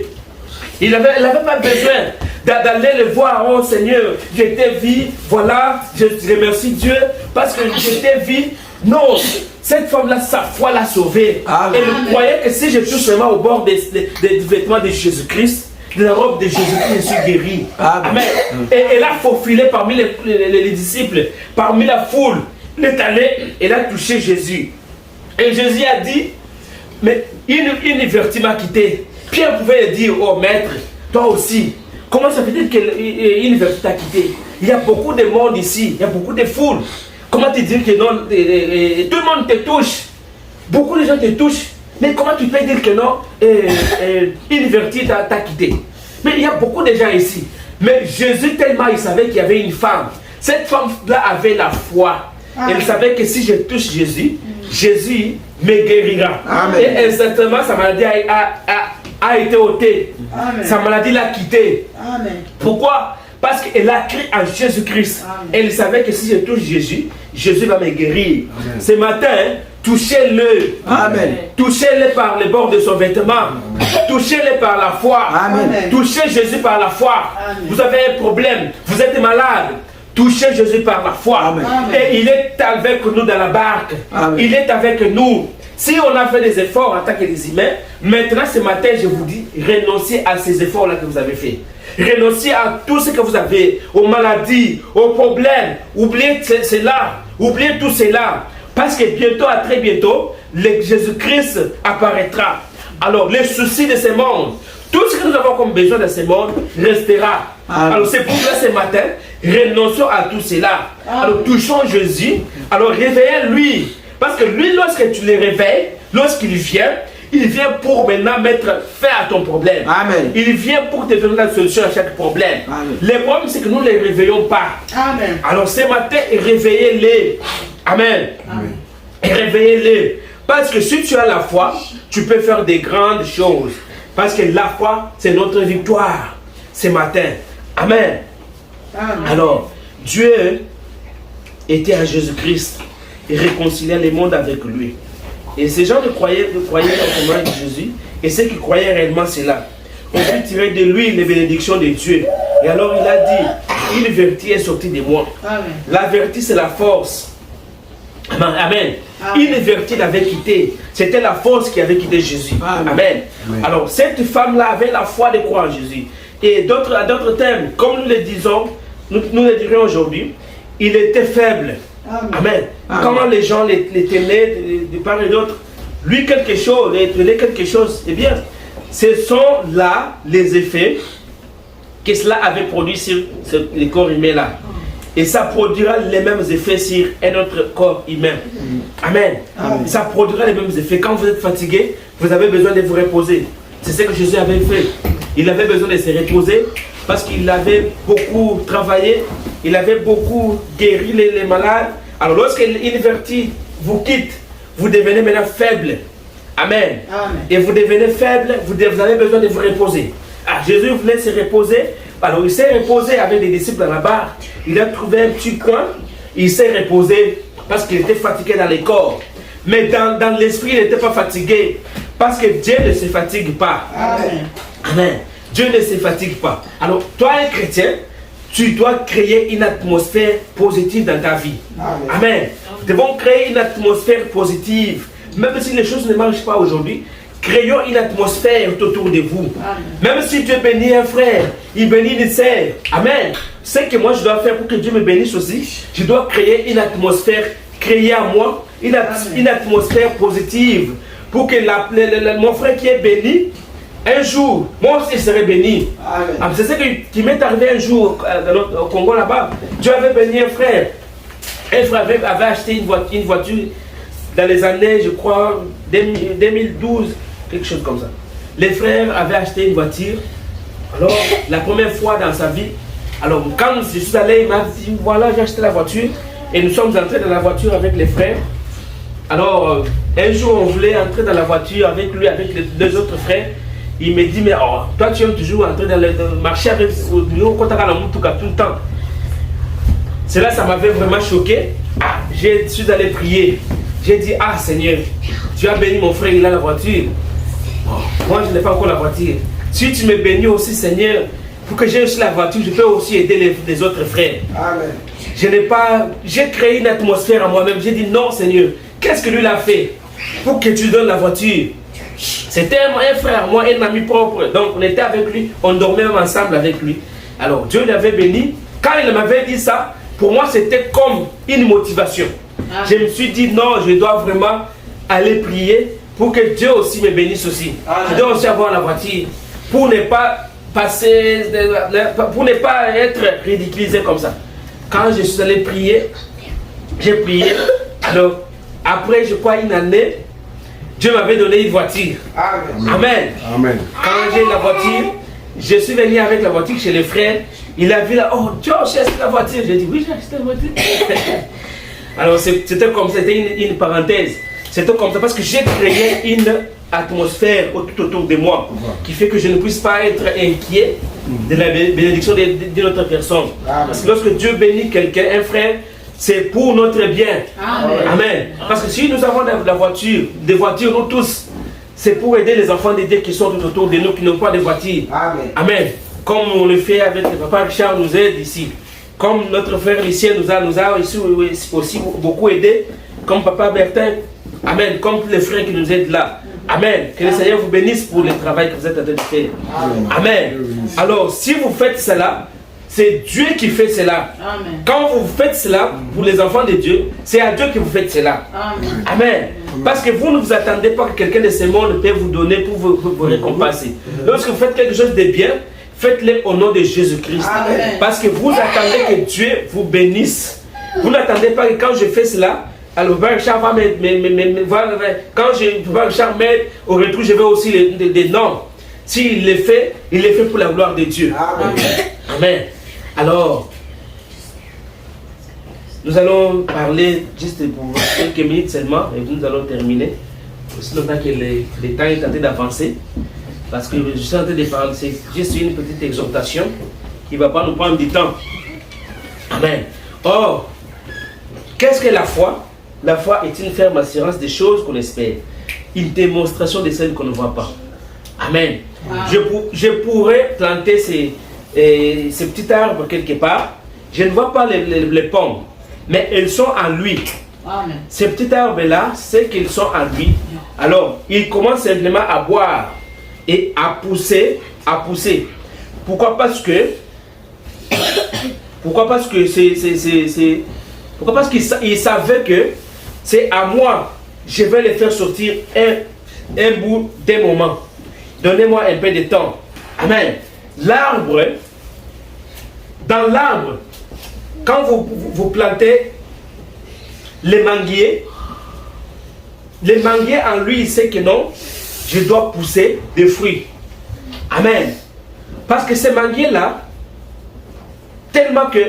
Elle n'avait pas besoin d'aller le voir. Oh Seigneur, j'étais vie, voilà, je remercie Dieu parce que j'étais vie. Non, cette femme-là, sa foi l'a sauvée. Amen. Elle croyait que si je touche seulement au bord des vêtements de Jésus-Christ, de la robe de Jésus-Christ, je suis guéri. Amen. Et elle a faufilé parmi les disciples, parmi la foule. Elle est allée, elle a touché Jésus. Et Jésus a dit, mais une vertu m'a quitté. Pierre pouvait dire, oh maître, toi aussi, comment ça fait-il qu'une vertu t'a quitté? Il y a beaucoup de monde ici, il y a beaucoup de foules. Comment tu dis que non, tout le monde te touche, beaucoup de gens te touchent, mais comment tu peux dire que non, une vertu t'a quitté? Mais il y a beaucoup de gens ici. Mais Jésus, tellement il savait qu'il y avait une femme. Cette femme-là avait la foi. Elle savait que si je touche Jésus, Jésus me guérira. Amen. Et exactement, sa maladie a été ôtée. Amen. Sa maladie l'a quittée. Amen. Pourquoi? Parce qu'elle a cru en Jésus-Christ. Elle savait que si je touche Jésus, Jésus va me guérir. Amen. Ce matin, touchez-le. Amen. Touchez-le par le bord de son vêtement. Touchez-le par la foi. Amen. Touchez Jésus par la foi. Amen. Vous avez un problème, vous êtes malade. Touchez Jésus par la foi. Amen. Et il est avec nous dans la barque. Amen. Il est avec nous. Si on a fait des efforts en tant que des humains, maintenant ce matin, je vous dis, renoncez à ces efforts-là que vous avez faits. Renoncez à tout ce que vous avez, aux maladies, aux problèmes. Oubliez cela. Oubliez tout cela. Parce que bientôt, à très bientôt, Jésus-Christ apparaîtra. Alors, les soucis de ce monde, tout ce que nous avons comme besoin de ce monde restera. Amen. Alors, c'est pour ça ce matin, renonçons à tout cela. Amen. Alors, touchons Jésus. Alors, réveillez-lui. Parce que lui, lorsque tu le réveilles, lorsqu'il vient pour maintenant mettre fin à ton problème. Amen. Il vient pour te donner la solution à chaque problème. Amen. Le problème, c'est que nous ne les réveillons pas. Amen. Alors, ce matin, réveillez-les. Amen. Amen. Et réveillez-les. Parce que si tu as la foi, tu peux faire des grandes choses. Parce que la foi, c'est notre victoire ce matin. Amen. Amen. Alors, Dieu était à Jésus-Christ et réconciliait le monde avec lui. Et ces gens croyaient dans le nom de Jésus, et ceux qui croyaient réellement cela, on peut tirer de lui les bénédictions de Dieu. Et alors il a dit, une vertu est sortie de moi. Amen. La vertu, c'est la force. Amen. Amen. Une vertu l'avait quitté. C'était la force qui avait quitté Jésus. Amen. Amen. Amen. Alors cette femme-là avait la foi de croire en Jésus. Et à d'autres termes, comme nous le disons, nous le dirons aujourd'hui, il était faible. Amen. Amen. Amen. Comment les gens les tenaient de part et d'autre. Lui quelque chose, il tenait quelque chose. Eh bien, ce sont là les effets que cela avait produit sur le corps humain là. Et ça produira les mêmes effets sur un autre corps humain. Amen. Amen. Ça produira les mêmes effets. Quand vous êtes fatigué, vous avez besoin de vous reposer. C'est ce que Jésus avait fait. Il avait besoin de se reposer parce qu'il avait beaucoup travaillé. Il avait beaucoup guéri les malades. Alors lorsqu'une vertu vous quitte, vous devenez maintenant faible. Amen. Amen. Et vous devenez faible, vous avez besoin de vous reposer. Ah, Jésus voulait se reposer. Alors il s'est reposé avec des disciples dans la barque. Il a trouvé un petit coin. Il s'est reposé parce qu'il était fatigué dans le corps. Mais dans l'esprit, il n'était pas fatigué. Parce que Dieu ne se fatigue pas. Amen. Amen. Dieu ne se fatigue pas. Alors toi, un chrétien, tu dois créer une atmosphère positive dans ta vie. Amen. Amen. Nous devons créer une atmosphère positive. Même si les choses ne marchent pas aujourd'hui, créons une atmosphère autour de vous. Amen. Même si Dieu bénit un frère, il bénit une sœur. Amen. Ce que moi je dois faire pour que Dieu me bénisse aussi, je dois créer une atmosphère, créer à moi une atmosphère positive. Pour que mon frère qui est béni, un jour, moi aussi je serai béni. Amen. C'est ce qui m'est arrivé un jour au Congo là-bas. Dieu avait béni un frère. Un frère avait acheté une voiture dans les années, je crois, 2012, quelque chose comme ça. Les frères avaient acheté une voiture. Alors, la première fois dans sa vie, alors quand je suis allé, il m'a dit, voilà, j'ai acheté la voiture. Et nous sommes entrés dans la voiture avec les frères. Alors, un jour, on voulait entrer dans la voiture avec lui, avec les deux autres frères. Il me dit, mais oh, toi, tu aimes toujours entrer dans le marché avec nous, quand tu as tout le temps. Cela, ça m'avait vraiment choqué. Je suis allé prier. J'ai dit, ah Seigneur, tu as béni mon frère, il a la voiture. Oh, moi, je n'ai pas encore la voiture. Si tu me bénis aussi, Seigneur, pour que j'ai aussi la voiture, je peux aussi aider les autres frères. Amen. J'ai créé une atmosphère à moi-même. J'ai dit, non Seigneur, qu'est-ce que lui a fait pour que tu donnes la voiture? C'était un frère, moi, un ami propre. Donc, on était avec lui, on dormait même ensemble avec lui. Alors, Dieu l'avait béni. Quand il m'avait dit ça, pour moi, c'était comme une motivation. Je me suis dit, non, je dois vraiment aller prier pour que Dieu aussi me bénisse aussi. Je dois aussi avoir la voiture pour ne pas passer, pour ne pas être ridiculisé comme ça. Quand je suis allé prier, j'ai prié. Alors, après, je crois, une année, Dieu m'avait donné une voiture. Amen. Amen. Quand j'ai la voiture, je suis venu avec la voiture chez les frères. Il a vu là, oh, Dieu, j'ai acheté la voiture. J'ai dit, oui, j'ai acheté la voiture. Alors, c'était comme, c'était une parenthèse. C'était comme ça parce que j'ai créé une atmosphère tout autour de moi qui fait que je ne puisse pas être inquiet de la bénédiction de notre personne. Parce que lorsque Dieu bénit quelqu'un, un frère, c'est pour notre bien. Amen. Parce que si nous avons des voitures, nous tous, c'est pour aider les enfants de Dieu qui sont tout autour de nous, qui n'ont pas de voiture. Amen. Comme on le fait avec le papa Richard, nous aide ici. Comme notre frère Lucien nous a aussi beaucoup aidé. Comme papa Bertin. Amen. Comme tous les frères qui nous aident là. Amen. Que le Seigneur vous bénisse pour le travail que vous êtes en train de faire. Amen. Alors, si vous faites cela, c'est Dieu qui fait cela. Amen. Quand vous faites cela pour les enfants de Dieu, c'est à Dieu que vous faites cela. Amen. Amen. Parce que vous ne vous attendez pas que quelqu'un de ce monde peut vous donner pour vous récompenser. Lorsque vous faites quelque chose de bien, faites-le au nom de Jésus-Christ. Parce que vous attendez que Dieu vous bénisse. Vous n'attendez pas que quand je fais cela, alors Papa Richard va quand Papa Richard m'aide, au retour je vais aussi les noms. S'il le fait pour la gloire de Dieu. Amen. Amen. Alors, nous allons parler juste pour quelques minutes seulement et nous allons terminer. Aussi longtemps que le temps est en train d'avancer. Parce que je suis en train de parler, c'est juste une petite exhortation qui ne va pas nous prendre du temps. Amen. Or, qu'est-ce que la foi? La foi est une ferme assurance des choses qu'on espère. Une démonstration de celles qu'on ne voit pas. Amen. Je pourrais planter ces petits arbres quelque part. Je ne vois pas les pommes, mais elles sont en lui. Amen. Ces petits arbres-là, c'est qu'ils sont en lui. Alors, ils commencent simplement à boire et à pousser. Pourquoi? Parce qu'ils savaient que c'est à moi, je vais les faire sortir un bout d'un moment. Donnez-moi un peu de temps. Amen. L'arbre, dans l'arbre, quand vous plantez les manguiers en lui, il sait que non, je dois pousser des fruits. Amen. Parce que ces manguiers-là, tellement que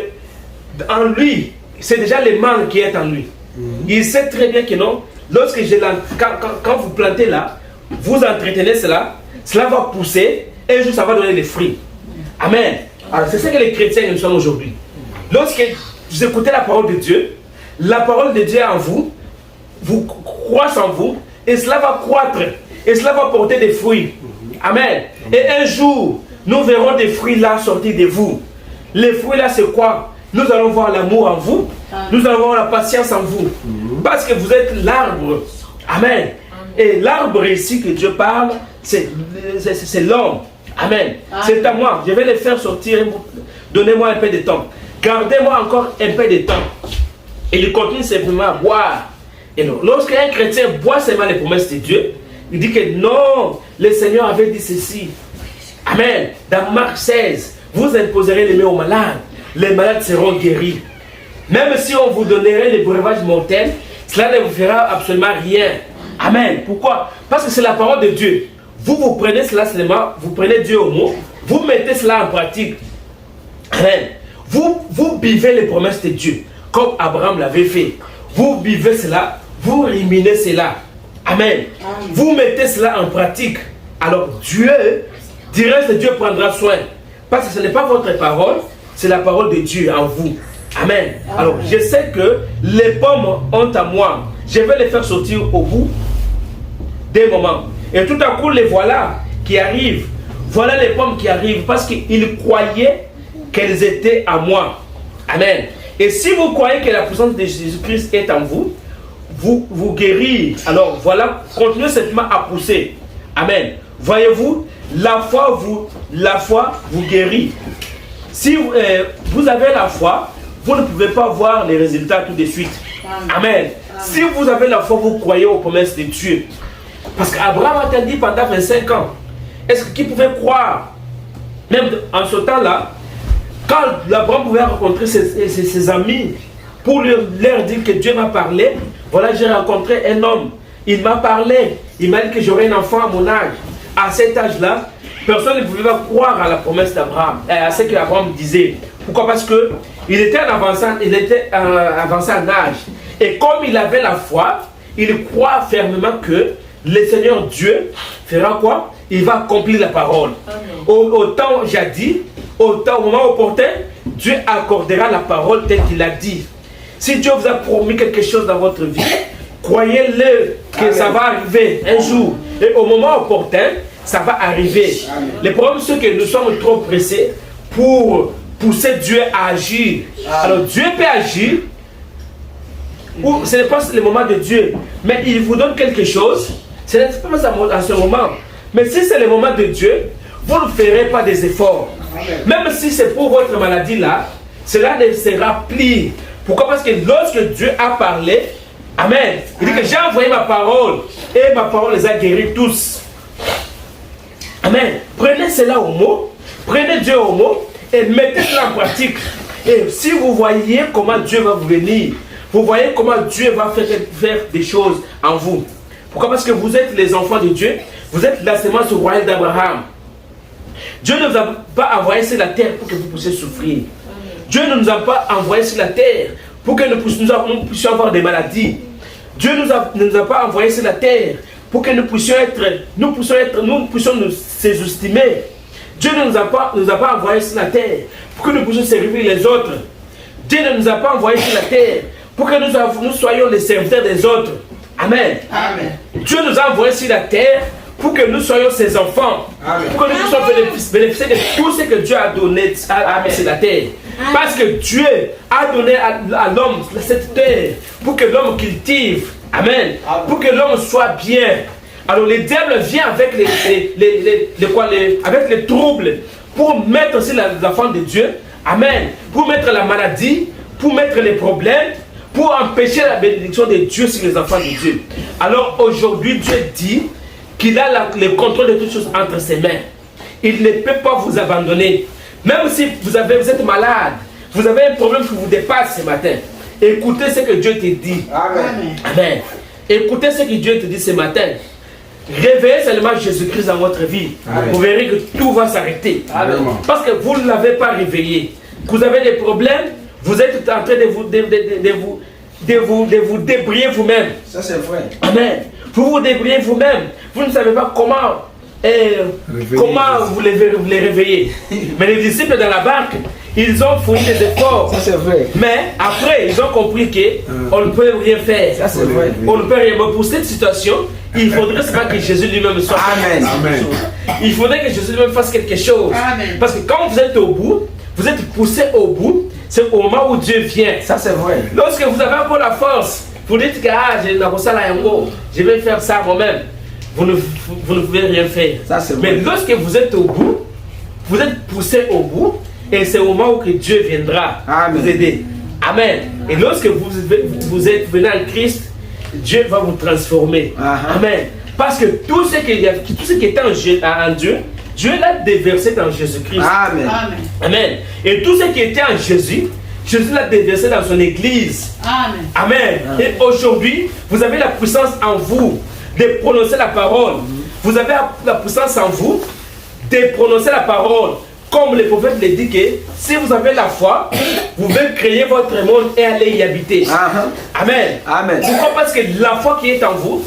en lui, c'est déjà le mangue qui est en lui. Il sait très bien que non, lorsque quand vous plantez là, vous entretenez cela va pousser et un jour ça va donner des fruits. Amen. Alors c'est ce que les chrétiens nous sommes aujourd'hui. Lorsque vous écoutez la parole de Dieu est en vous, vous croissez en vous et cela va croître et cela va porter des fruits. Amen. Et un jour, nous verrons des fruits là sortir de vous. Les fruits là c'est quoi? Nous allons voir l'amour en vous. Nous allons voir la patience en vous. Parce que vous êtes l'arbre. Amen. Et l'arbre ici que Dieu parle, c'est l'homme. Amen. C'est à moi. Je vais les faire sortir. Donnez-moi un peu de temps. Gardez-moi encore un peu de temps. Et il continue simplement à boire. Et non, lorsqu'un chrétien boit seulement les promesses de Dieu, il dit que non, le Seigneur avait dit ceci. Amen. Dans Marc 16, vous imposerez les mains aux malades. Les malades seront guéris. Même si on vous donnerait les breuvages mortels, cela ne vous fera absolument rien. Amen. Pourquoi? Parce que c'est la parole de Dieu. Vous prenez cela seulement, vous prenez Dieu au mot, vous mettez cela en pratique. Amen. Vous vivez les promesses de Dieu, comme Abraham l'avait fait. Vous vivez cela, vous ruminez cela. Amen. Vous mettez cela en pratique. Alors Dieu, du reste, Dieu prendra soin. Parce que ce n'est pas votre parole, c'est la parole de Dieu en vous. Amen. Alors, je sais que les pommes ont à moi. Je vais les faire sortir au bout des moments. Et tout à coup, les voilà qui arrivent. Voilà les pommes qui arrivent parce qu'ils croyaient qu'elles étaient à moi. Amen. Et si vous croyez que la puissance de Jésus-Christ est en vous, vous guérir. Alors, voilà, continuez simplement à pousser. Amen. Voyez-vous, la foi vous guérit. Si vous avez la foi, vous ne pouvez pas voir les résultats tout de suite. Amen. Si vous avez la foi, vous croyez aux promesses de Dieu. Parce qu'Abraham a dit pendant 25 ans. Est-ce qu'il pouvait croire? Même en ce temps-là, quand Abraham pouvait rencontrer ses amis pour leur dire que Dieu m'a parlé, voilà, j'ai rencontré un homme. Il m'a parlé. Il m'a dit que j'aurais un enfant à mon âge. À cet âge-là, personne ne pouvait pas croire à la promesse d'Abraham, à ce qu'Abraham disait. Pourquoi? Parce qu'il était avancé en âge. Et comme il avait la foi, il croit fermement que le Seigneur Dieu fera quoi? Il va accomplir la parole. Au temps jadis, au moment opportun, Dieu accordera la parole telle qu'il a dit. Si Dieu vous a promis quelque chose dans votre vie, croyez-le que ça va arriver un jour. Et au moment opportun, ça va arriver. Le problème, c'est que nous sommes trop pressés pour pousser Dieu à agir. Alors Dieu peut agir, ou ce n'est pas le moment de Dieu, mais il vous donne quelque chose. Ce n'est pas à ce moment. Mais si c'est le moment de Dieu, vous ne ferez pas des efforts. Même si c'est pour votre maladie là, cela ne sera plié. Pourquoi? Parce que lorsque Dieu a parlé, Amen, il dit que j'ai envoyé ma parole et ma parole les a guéris tous. Amen. Prenez cela au mot, prenez Dieu au mot et mettez cela en pratique. Et si vous voyez comment Dieu va vous venir, vous voyez comment Dieu va faire des choses en vous. Pourquoi? Parce que vous êtes les enfants de Dieu, vous êtes la semence royale d'Abraham. Dieu ne vous a pas envoyé sur la terre pour que vous puissiez souffrir. Dieu ne nous a pas envoyé sur la terre pour que nous puissions avoir des maladies. Dieu ne nous a pas envoyé sur la terre pour que nous puissions nous sous-estimer. Dieu ne nous a pas envoyé sur la terre pour que nous puissions servir les autres. Dieu ne nous a pas envoyé sur la terre pour que nous soyons les serviteurs des autres. Amen. Amen. Dieu nous a envoyés sur la terre pour que nous soyons ses enfants. Amen. Pour que nous puissions bénéficier de tout ce que Dieu a donné sur la terre. Amen. Parce que Dieu a donné à l'homme cette terre pour que l'homme cultive. Amen. Amen. Pour que l'homme soit bien. Alors le diable vient avec avec les troubles pour mettre aussi les enfants de Dieu. Amen. Pour mettre la maladie, pour mettre les problèmes, pour empêcher la bénédiction de Dieu sur les enfants de Dieu. Alors aujourd'hui, Dieu dit qu'il a le contrôle de toutes choses entre ses mains. Il ne peut pas vous abandonner. Même si vous êtes malade, vous avez un problème qui vous dépasse ce matin, écoutez ce que Dieu te dit. Amen. Amen. Écoutez ce que Dieu te dit ce matin. Réveillez seulement Jésus-Christ dans votre vie. Amen. Vous verrez que tout va s'arrêter. Parce que vous ne l'avez pas réveillé. Vous avez des problèmes, vous êtes en train de vous débrouiller vous-même. Ça c'est vrai. Amen. Vous vous débrouillez vous-même. Vous ne savez pas comment vous les réveillez. Mais les disciples dans la barque, ils ont fourni des efforts. Ça c'est vrai. Mais après, ils ont compris qu'on ne peut rien faire. Ça c'est vrai. On ne peut rien. Mais pour cette situation, il faudrait seulement que Jésus lui-même soit. Amen. Amen. Il faudrait que Jésus lui-même fasse quelque chose. Amen. Parce que quand vous êtes au bout, vous êtes poussé au bout, c'est au moment où Dieu vient. Ça c'est vrai. Lorsque vous avez encore la force, vous dites que je vais faire ça moi-même. Vous ne pouvez rien faire. Ça, mais lorsque vous êtes au bout, vous êtes poussé au bout, et c'est au moment où que Dieu viendra vous aider. Amen. Et lorsque vous êtes venu en Christ, Dieu va vous transformer. Amen. Parce que tout ce qui était en Dieu, Dieu l'a déversé dans Jésus-Christ. Amen. Amen. Et tout ce qui était en Jésus, Jésus l'a déversé dans son église. Amen. Amen. Et aujourd'hui, vous avez la puissance en vous de prononcer la parole. Vous avez la puissance en vous de prononcer la parole. Comme le prophète le dit que si vous avez la foi, vous pouvez créer votre monde et aller y habiter. Amen. Amen. Pourquoi? Parce que la foi qui est en vous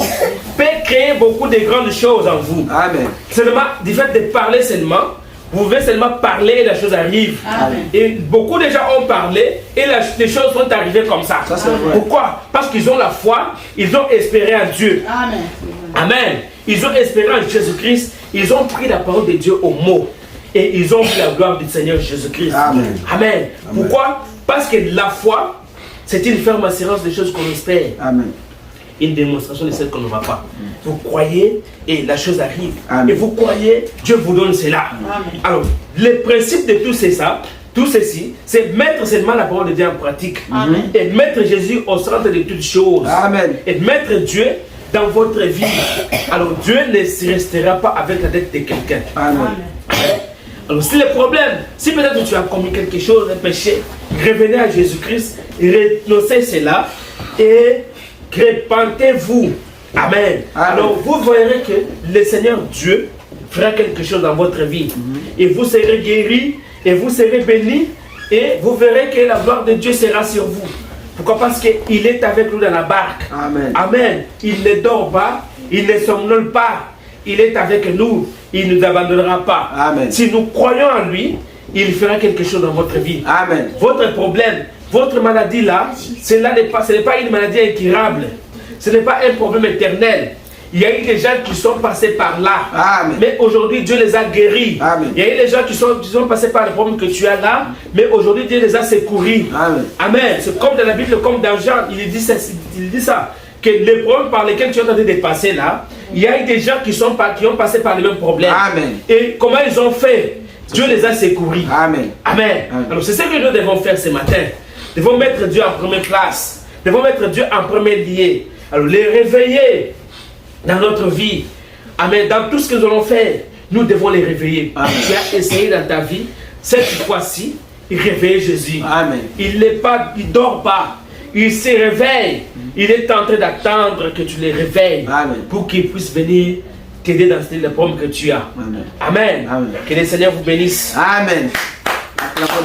peut créer beaucoup de grandes choses en vous. Amen. Seulement, du fait de parler seulement, vous pouvez seulement parler et la chose arrive. Amen. Et beaucoup de gens ont parlé et les choses sont arrivées comme ça. Ça pourquoi? Parce qu'ils ont la foi, ils ont espéré en Dieu. Amen. Amen. Ils ont espéré en Jésus-Christ, ils ont pris la parole de Dieu au mot. Et ils ont vu la gloire du Seigneur Jésus-Christ. Amen. Amen. Pourquoi? Parce que la foi, c'est une ferme assurance des choses qu'on espère. Amen. une démonstration de ce qu'on ne va pas. Vous croyez et la chose arrive. Amen. Et vous croyez, Dieu vous donne cela. Amen. Alors, le principe de tout ça, tout ceci, c'est mettre seulement la parole de Dieu en pratique. Amen. Et mettre Jésus au centre de toutes choses. Amen. Et mettre Dieu dans votre vie. Alors Dieu ne restera pas avec la dette de quelqu'un. Amen. Alors si le problème, si peut-être tu as commis quelque chose, un péché, revenez à Jésus-Christ, renoncez cela et repentez-vous. Amen. Alors vous verrez que le Seigneur Dieu fera quelque chose dans votre vie. Et vous serez guéris, et vous serez bénis, et vous verrez que la gloire de Dieu sera sur vous. Pourquoi? Parce qu'il est avec nous dans la barque. Amen. Amen. Il ne dort pas, il ne somnole pas. Il est avec nous, il ne nous abandonnera pas. Amen. Si nous croyons en lui, il fera quelque chose dans votre vie. Amen. Votre problème, votre maladie là, ce n'est pas une maladie incurable. Ce n'est pas un problème éternel. Il y a eu des gens qui sont passés par là. Amen. Mais aujourd'hui, Dieu les a guéris. Amen. Il y a eu des gens qui sont passés par le problème que tu as là. Mais aujourd'hui, Dieu les a secourus. Amen. Amen. C'est comme dans la Bible, comme dans Jean, il dit ça. Que les problèmes par lesquels tu es en train de passer là, il y a eu des gens qui ont passé par les mêmes problèmes. Amen. Et comment ils ont fait? Dieu les a secourus. Amen. Amen. Amen. Alors c'est ce que nous devons faire ce matin. Nous devons mettre Dieu en première place. Nous devons mettre Dieu en premier lieu. Alors les réveiller dans notre vie. Amen. Dans tout ce que nous allons faire, nous devons les réveiller. Amen. Tu as essayé dans ta vie, cette fois-ci, réveiller Jésus. Amen. Il ne dort pas. Il se réveille. Il est en train d'attendre que tu les réveilles. Amen. Pour qu'il puisse venir t'aider dans les problèmes que tu as. Amen. Amen. Amen. Que le Seigneur vous bénisse. Amen. Encore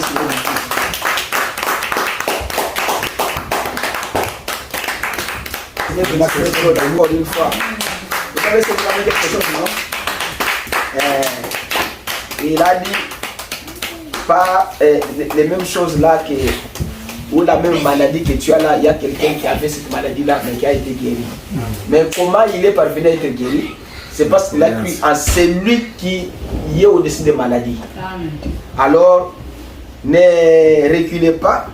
une fois. Vous savez ce qu'il a dit quelque chose, non? Il a dit pas les mêmes choses là que, ou la même maladie que tu as là. Il y a quelqu'un qui avait cette maladie là mais qui a été guéri. Mais comment il est parvenu à être guéri? C'est parce qu'il a cru en celui qui est au-dessus des maladies. Amen. Alors, ne reculez pas.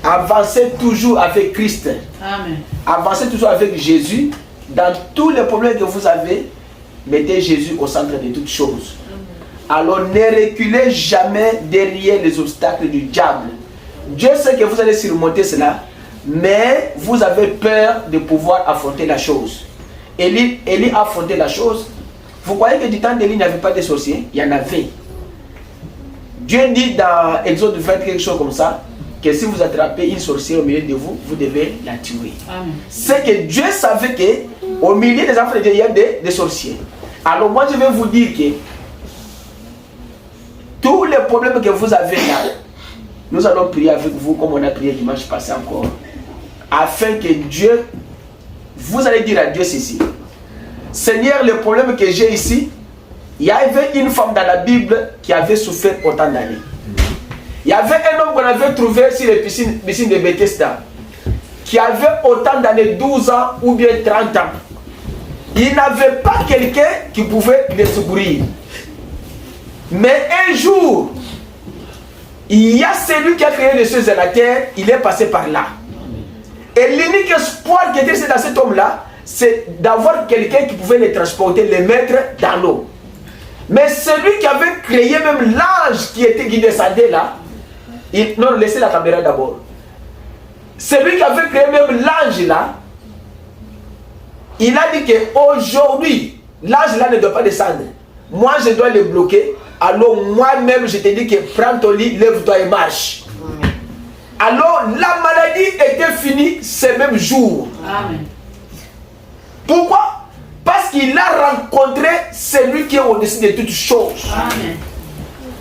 Avancez toujours avec Christ. Amen. Avancez toujours avec Jésus. Dans tous les problèmes que vous avez, mettez Jésus au centre de toutes choses. Alors, ne reculez jamais derrière les obstacles du diable. Dieu sait que vous allez surmonter cela, mais vous avez peur de pouvoir affronter la chose. Élie a affronté la chose. Vous croyez que du temps d'Élie, il n'y avait pas de sorciers? Il y en avait. Dieu dit dans Exode 20 quelque chose comme ça, que si vous attrapez une sorcière au milieu de vous, vous devez la tuer. C'est que Dieu savait qu'au milieu des enfants de Dieu, il y a des sorciers. Alors moi, je vais vous dire que tous les problèmes que vous avez là, nous allons prier avec vous comme on a prié dimanche passé encore, afin que Dieu, vous allez dire à Dieu ceci: Seigneur, le problème que j'ai ici, il y avait une femme dans la Bible qui avait souffert autant d'années. Il y avait un homme qu'on avait trouvé sur les piscines de Bethesda, qui avait autant d'années, 12 ans ou bien 30 ans. Il n'avait pas quelqu'un qui pouvait le secourir. Mais un jour, il y a celui qui a créé les cieux et la terre, il est passé par là. Et l'unique espoir qui était dans cet homme-là, c'est d'avoir quelqu'un qui pouvait les transporter, les mettre dans l'eau. Mais celui qui avait créé même l'ange qui était guidé là, non, laissez la caméra d'abord. Celui qui avait créé même l'ange là, il a dit qu'aujourd'hui, l'ange là ne doit pas descendre. Moi, je dois le bloquer. Alors moi-même, je te dis que prends ton lit, lève-toi et marche. Alors la maladie était finie ce même jour. Amen. Pourquoi? Parce qu'il a rencontré celui qui est au-dessus de toutes choses. Amen.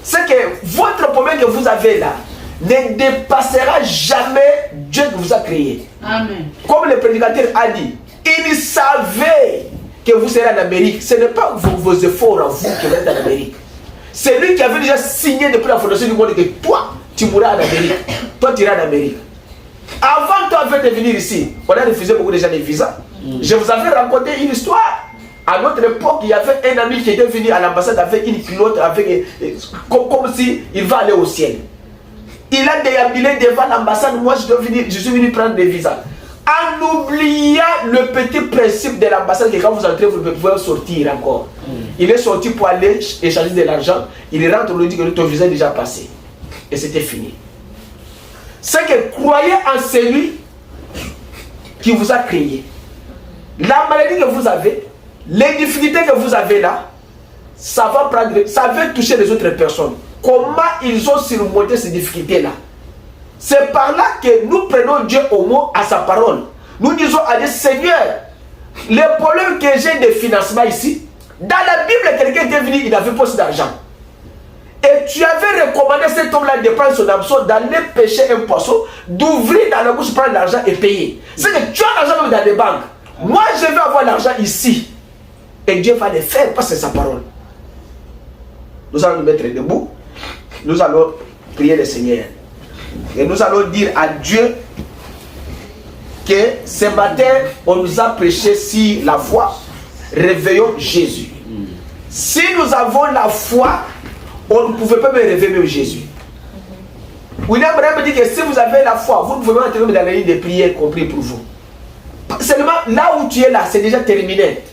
C'est que votre problème que vous avez là ne dépassera jamais Dieu qui vous a créé. Amen. Comme le prédicateur a dit, il savait que vous serez en Amérique. Ce n'est pas vos efforts à vous qui êtes en Amérique. C'est lui qui avait déjà signé depuis la fondation du monde que toi, tu mourras en Amérique. Toi, tu iras en Amérique. Avant toi de venir ici, on a refusé beaucoup de gens des visas. Je vous avais raconté une histoire. À notre époque, il y avait un ami qui était venu à l'ambassade avec une pilote, comme si il va aller au ciel. Il a déambulé devant l'ambassade. Moi, je suis venu prendre des visas. en oubliant le petit principe de l'ambassade que quand vous entrez, vous pouvez sortir encore. Il est sorti pour aller échanger de l'argent. Il rentre, on lui dit que ton visa est déjà passé. Et c'était fini. C'est que croyez en celui qui vous a créé. La maladie que vous avez, les difficultés que vous avez là, ça va toucher les autres personnes. Comment ils ont surmonté ces difficultés-là? C'est par là que nous prenons Dieu au mot, à sa parole. Nous disons à Dieu, Seigneur, les problèmes que j'ai de financement ici, dans la Bible, quelqu'un était venu, il avait posé d'argent. Et tu avais recommandé à cet homme-là de prendre son hameçon, d'aller pêcher un poisson, d'ouvrir dans la bouche, prendre l'argent et payer. C'est que tu as l'argent dans les banques. Moi, je vais avoir l'argent ici. Et Dieu va le faire parce que c'est sa parole. Nous allons nous mettre debout. Nous allons prier le Seigneur. Et nous allons dire à Dieu que ce matin, on nous a prêché sur la foi. Réveillons Jésus. Si nous avons la foi, on ne pouvait pas me réveiller Jésus. William Branham dit que si vous avez la foi, vous ne pouvez pas entrer dans la ligne de prière compris pour vous. Seulement là où tu es là, c'est déjà terminé.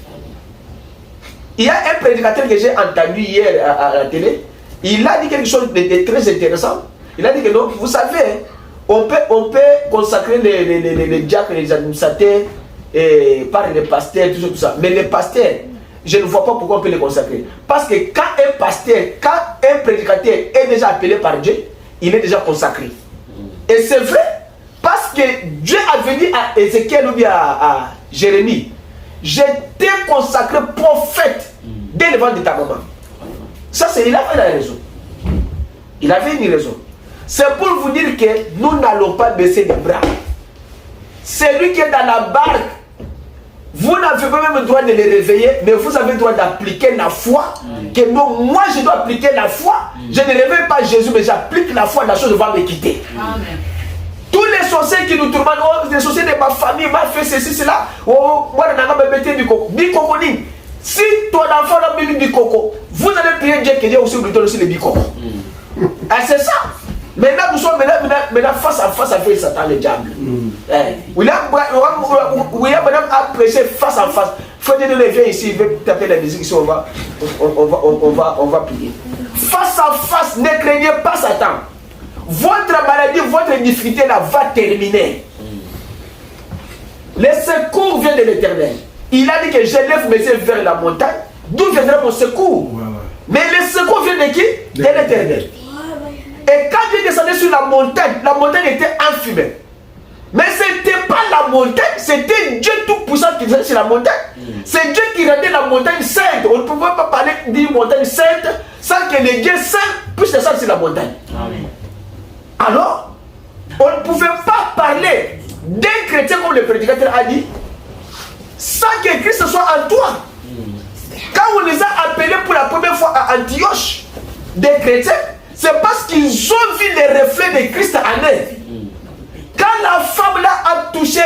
Il y a un prédicateur que j'ai entendu hier à la télé. Il a dit quelque chose de très intéressant. Il a dit que non, vous savez, on peut consacrer les diacres, les administrateurs, par les pasteurs, tout ça. Mais les pasteurs, je ne vois pas pourquoi on peut les consacrer. Parce que quand un pasteur, quand un prédicateur est déjà appelé par Dieu, il est déjà consacré. Et c'est vrai, parce que Dieu a dit à Ézéchiel ou bien à Jérémie, je t'ai consacré prophète dès le ventre de ta maman. Ça, il avait la raison. Il avait une raison. C'est pour vous dire que nous n'allons pas baisser les bras. Celui qui est dans la barque, vous n'avez pas même le droit de les réveiller, mais vous avez le droit d'appliquer la foi. Que non, moi je dois appliquer la foi. Je ne réveille pas Jésus, mais j'applique la foi, la chose va me quitter. Amen. Tous les sorciers qui nous tourmentent, oh, les sorciers de ma famille m'a fait ceci, cela. Oh, moi, je n'ai pas mis du coco. Bicoconi. Si ton enfant a mis du coco, vous allez prier Dieu que Dieu aussi vous donne aussi le bicoco. Ah, c'est ça. Maintenant, nous sommes maintenant face à face avec Satan, le diable. William a prêché face à face. Il faut dire, viens ici, il veut taper la musique ici, on va prier. Face à face, ne craignez pas Satan. Votre maladie, votre difficulté là va terminer. Le secours vient de l'Éternel. Il a dit que je lève mes yeux vers la montagne. D'où viendra mon secours? Mais le secours vient de qui? De l'Éternel. Et quand Dieu descendait sur la montagne était enfumée. Mais ce n'était pas la montagne, c'était Dieu tout-puissant qui descendait sur la montagne. C'est Dieu qui rendait la montagne sainte. On ne pouvait pas parler d'une montagne sainte sans que les dieux saints puissent descendre sur la montagne. Amen. Alors, on ne pouvait pas parler d'un chrétien comme le prédicateur a dit sans que Christ soit en toi. Quand on les a appelés pour la première fois à Antioche, des chrétiens, c'est parce qu'ils ont vu les reflets de Christ en eux. Quand la femme là a touché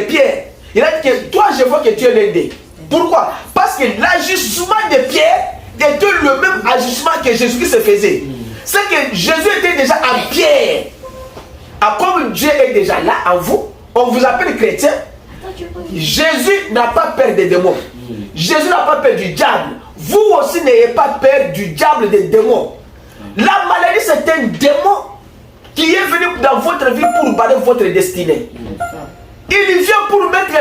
Pierre, il a dit que toi je vois que tu es l'aidé. Pourquoi? Parce que l'agissement de Pierre était le même agissement que Jésus-Christ faisait. C'est que Jésus était déjà en Pierre. Comme Dieu est déjà là en vous, on vous appelle chrétien. Jésus n'a pas peur des démons. Jésus n'a pas peur du diable. Vous aussi n'ayez pas peur du diable, des démons. La maladie, c'est un démon qui est venu dans votre vie pour balayer votre destinée. Il vient pour mettre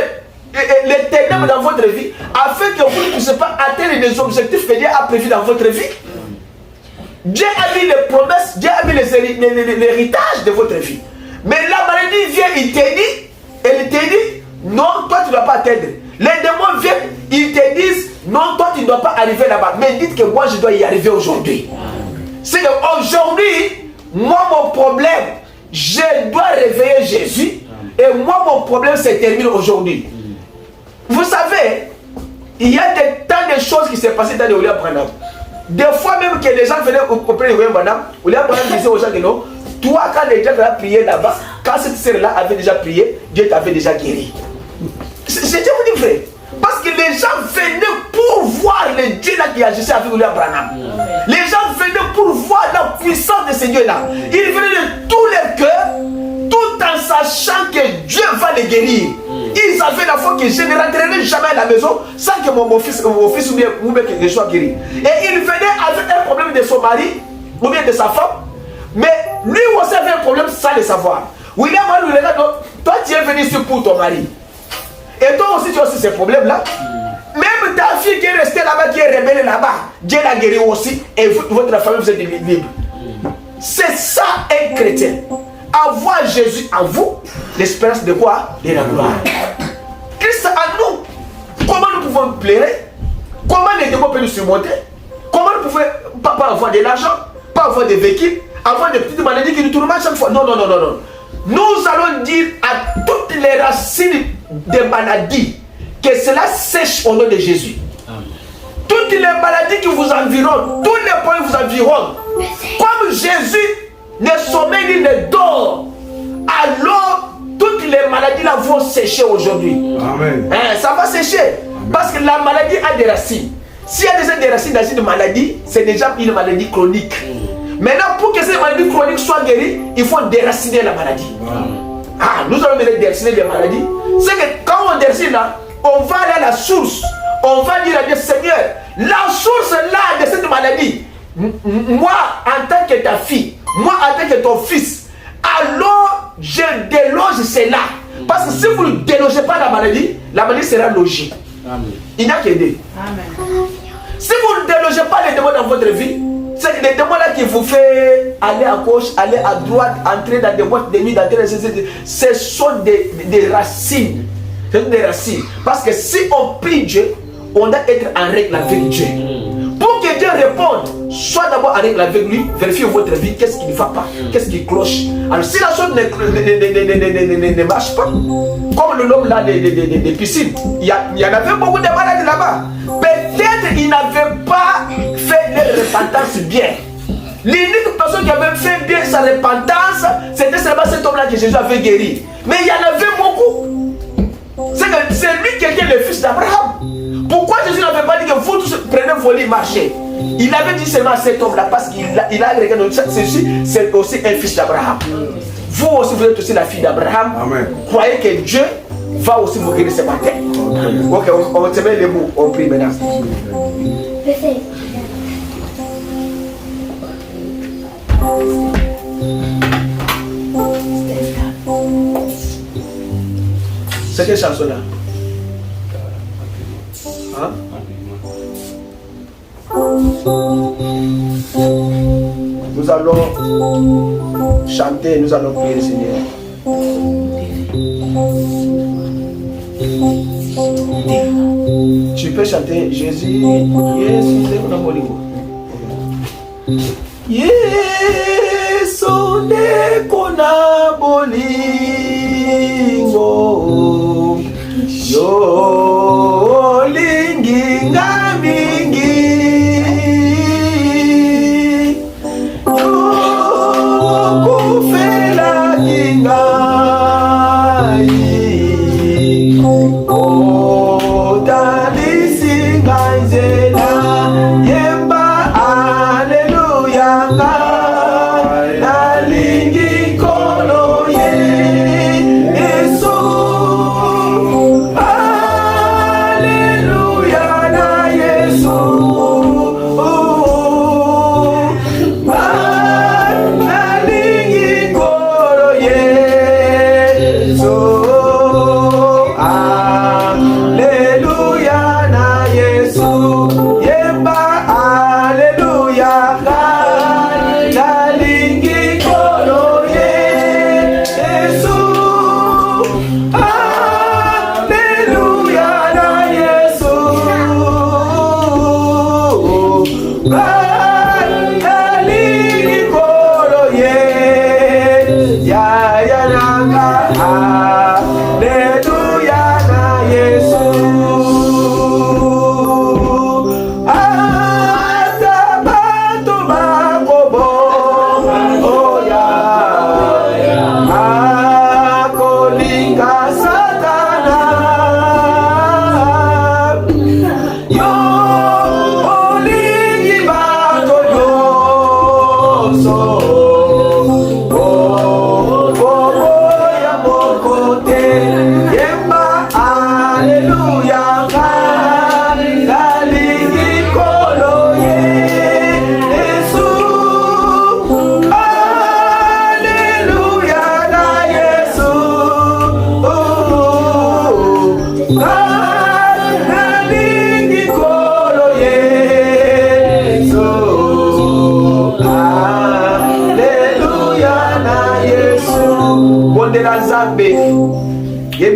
les ténèbres dans votre vie afin que vous ne puissiez pas atteindre les objectifs que Dieu a prévus dans votre vie. Dieu a mis les promesses, Dieu a mis l'héritage de votre vie. Mais la maladie vient, il te dit, non, toi tu ne dois pas atteindre. Les démons viennent, ils te disent, non, toi tu ne dois pas arriver là-bas. Mais dites que moi je dois y arriver aujourd'hui. C'est qu'aujourd'hui, moi mon problème, je dois réveiller Jésus. Et moi mon problème se termine aujourd'hui. Vous savez, il y a des tas de choses qui s'est passées dans le William Branham. Des fois même que les gens venaient auprès de William Branham disait aux gens que non, toi quand les gens avaient prié là-bas, quand cette sœur-là avait déjà prié, Dieu t'avait déjà guéri. C'est Dieu vous dit vrai. Parce que les gens venaient pour voir le Dieu là qui agissait avec William Branham. Les gens venaient pour voir la puissance de ce Dieu là. Ils venaient de tout leur cœur, tout en sachant que Dieu va les guérir. Ils avaient la foi que je ne rentrerai jamais à la maison sans que mon fils ou bien que je sois guéri. Et il venait avec un problème de son mari ou bien de sa femme, mais lui aussi avait un problème sans le savoir. William lui regarde, toi tu es venu ici pour ton mari. Et toi aussi tu as aussi ces problèmes-là. Même ta fille qui est restée là-bas, qui est rebelle là-bas, Dieu l'a guéri aussi et votre famille vous êtes libre. C'est ça un chrétien. Avoir Jésus en vous, l'espérance de quoi? De la gloire. Christ en nous. Comment nous pouvons plaire? Comment les démons peuvent nous surmonter? Comment nous pouvons pas avoir de l'argent, pas avoir des véhicules, avoir des petites maladies qui nous tourmentent chaque fois? Non, non, non, non, non. Nous allons dire à toutes les racines des maladies que cela sèche au nom de Jésus. Amen. Toutes les maladies qui vous environnent, tous les points qui vous environnent, comme Jésus ne sommeille ni ne dort, alors toutes les maladies là vont sécher aujourd'hui. Amen. Ça va sécher. Amen. Parce que la maladie a des racines. S'il y a déjà des racines dans une maladie, c'est déjà une maladie chronique. Maintenant, pour que cette maladie chronique soit guérie, il faut déraciner la maladie. Nous allons déraciner les maladies. C'est que quand on déracine là, on va aller à la source. On va dire à Dieu, Seigneur, la source là de cette maladie, moi en tant que ta fille, moi en tant que ton fils, alors je déloge cela. Parce que si vous ne délogez pas la maladie sera logée. Amen. Il n'y a que deux. Amen. Si vous ne délogez pas les démons dans votre vie, c'est les démons là qui vous fait aller à gauche, aller à droite, entrer dans des boîtes de nuit, ce sont des racines. C'est des racines. Parce que si on prie Dieu, on doit être en règle avec Dieu. Pour que Dieu réponde, soit d'abord en règle avec lui, vérifiez votre vie, qu'est-ce qui ne va pas, qu'est-ce qui cloche. Alors si la chose ne marche pas, comme l'homme là des piscines, il y en avait beaucoup de malades là-bas. Peut-être qu'ils n'avaient pas fait leur repentance bien. L'unique personne qui avait fait bien sa repentance, c'était seulement cet homme-là que Jésus avait guéri. Mais il y en avait beaucoup. C'est lui qui était le fils d'Abraham. Pourquoi Jésus n'avait pas dit que vous tous prenez vos lits, marchez? Il avait dit seulement à cet homme-là parce qu'il a regardé, c'est aussi un fils d'Abraham. Vous aussi, vous êtes aussi la fille d'Abraham. Croyez que Dieu va aussi vous guérir ce matin. Ok, on se met les mots, on prie maintenant. C'est quelle chanson là? Hein? Nous allons chanter, nous allons prier le Seigneur. Tu peux chanter Jésus, Jésus, Yesu nekona bolingo yo lingi ngamingi yo kufela kingai o dalisi ngaizela yemba hallelujah.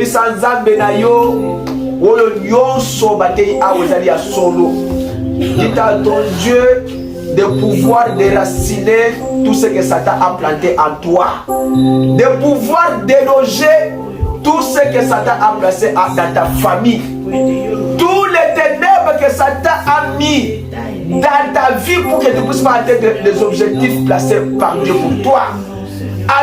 yebisa nzambe na yo oyo nyonso batei awa ezali ya solo. Dites à ton Dieu de pouvoir déraciner tout ce que Satan a planté en toi, de pouvoir déloger tout ce que Satan a placé dans ta famille, tous les ténèbres que Satan a mis dans ta vie pour que tu puisses pas atteindre les objectifs placés par Dieu pour toi.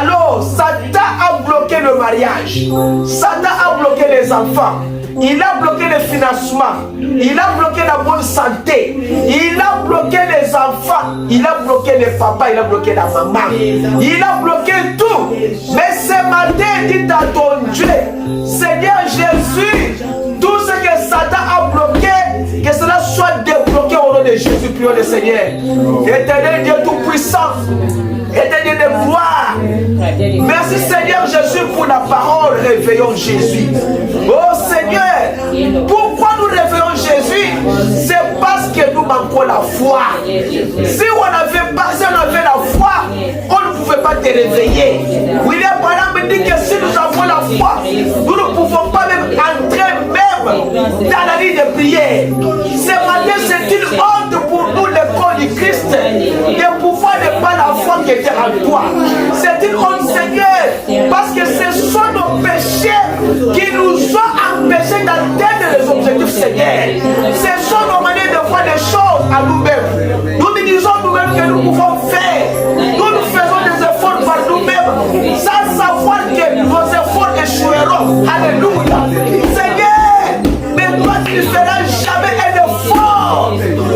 Alors, Satan a bloqué le mariage, Satan a bloqué les enfants, il a bloqué le financement, il a bloqué la bonne santé, il a bloqué les enfants, il a bloqué les papas, il a bloqué la maman, il a bloqué tout. Mais ce matin, dis à ton Dieu, Seigneur Jésus, tout ce que Satan a bloqué, que cela soit débloqué au nom de Jésus, prions le Seigneur. Éternel Dieu Tout-Puissant, Éternel de gloire, merci Seigneur Jésus pour la parole, réveillons Jésus. Oh Seigneur, pourquoi nous réveillons Jésus? C'est parce que nous manquons la foi. Si on avait la foi, on ne pouvait pas te réveiller. William Branham me dit que si nous avons la foi, nous ne pouvons pas même entrer même dans la ligne de prière. Ce matin, c'est une honte pour nous, le corps du Christ, de pouvoir ne pas la foi qui était en toi. C'est une honte, Seigneur, parce que ce sont nos péchés qui nous ont empêchés d'atteindre les objectifs, Seigneur. Ce sont nos manières de voir les choses à nous-mêmes. Nous nous disons nous-mêmes que nous pouvons faire. Nous faisons des efforts par nous-mêmes, sans savoir que nos efforts échoueront. Alléluia. Seigneur, mais toi tu ne feras jamais un effort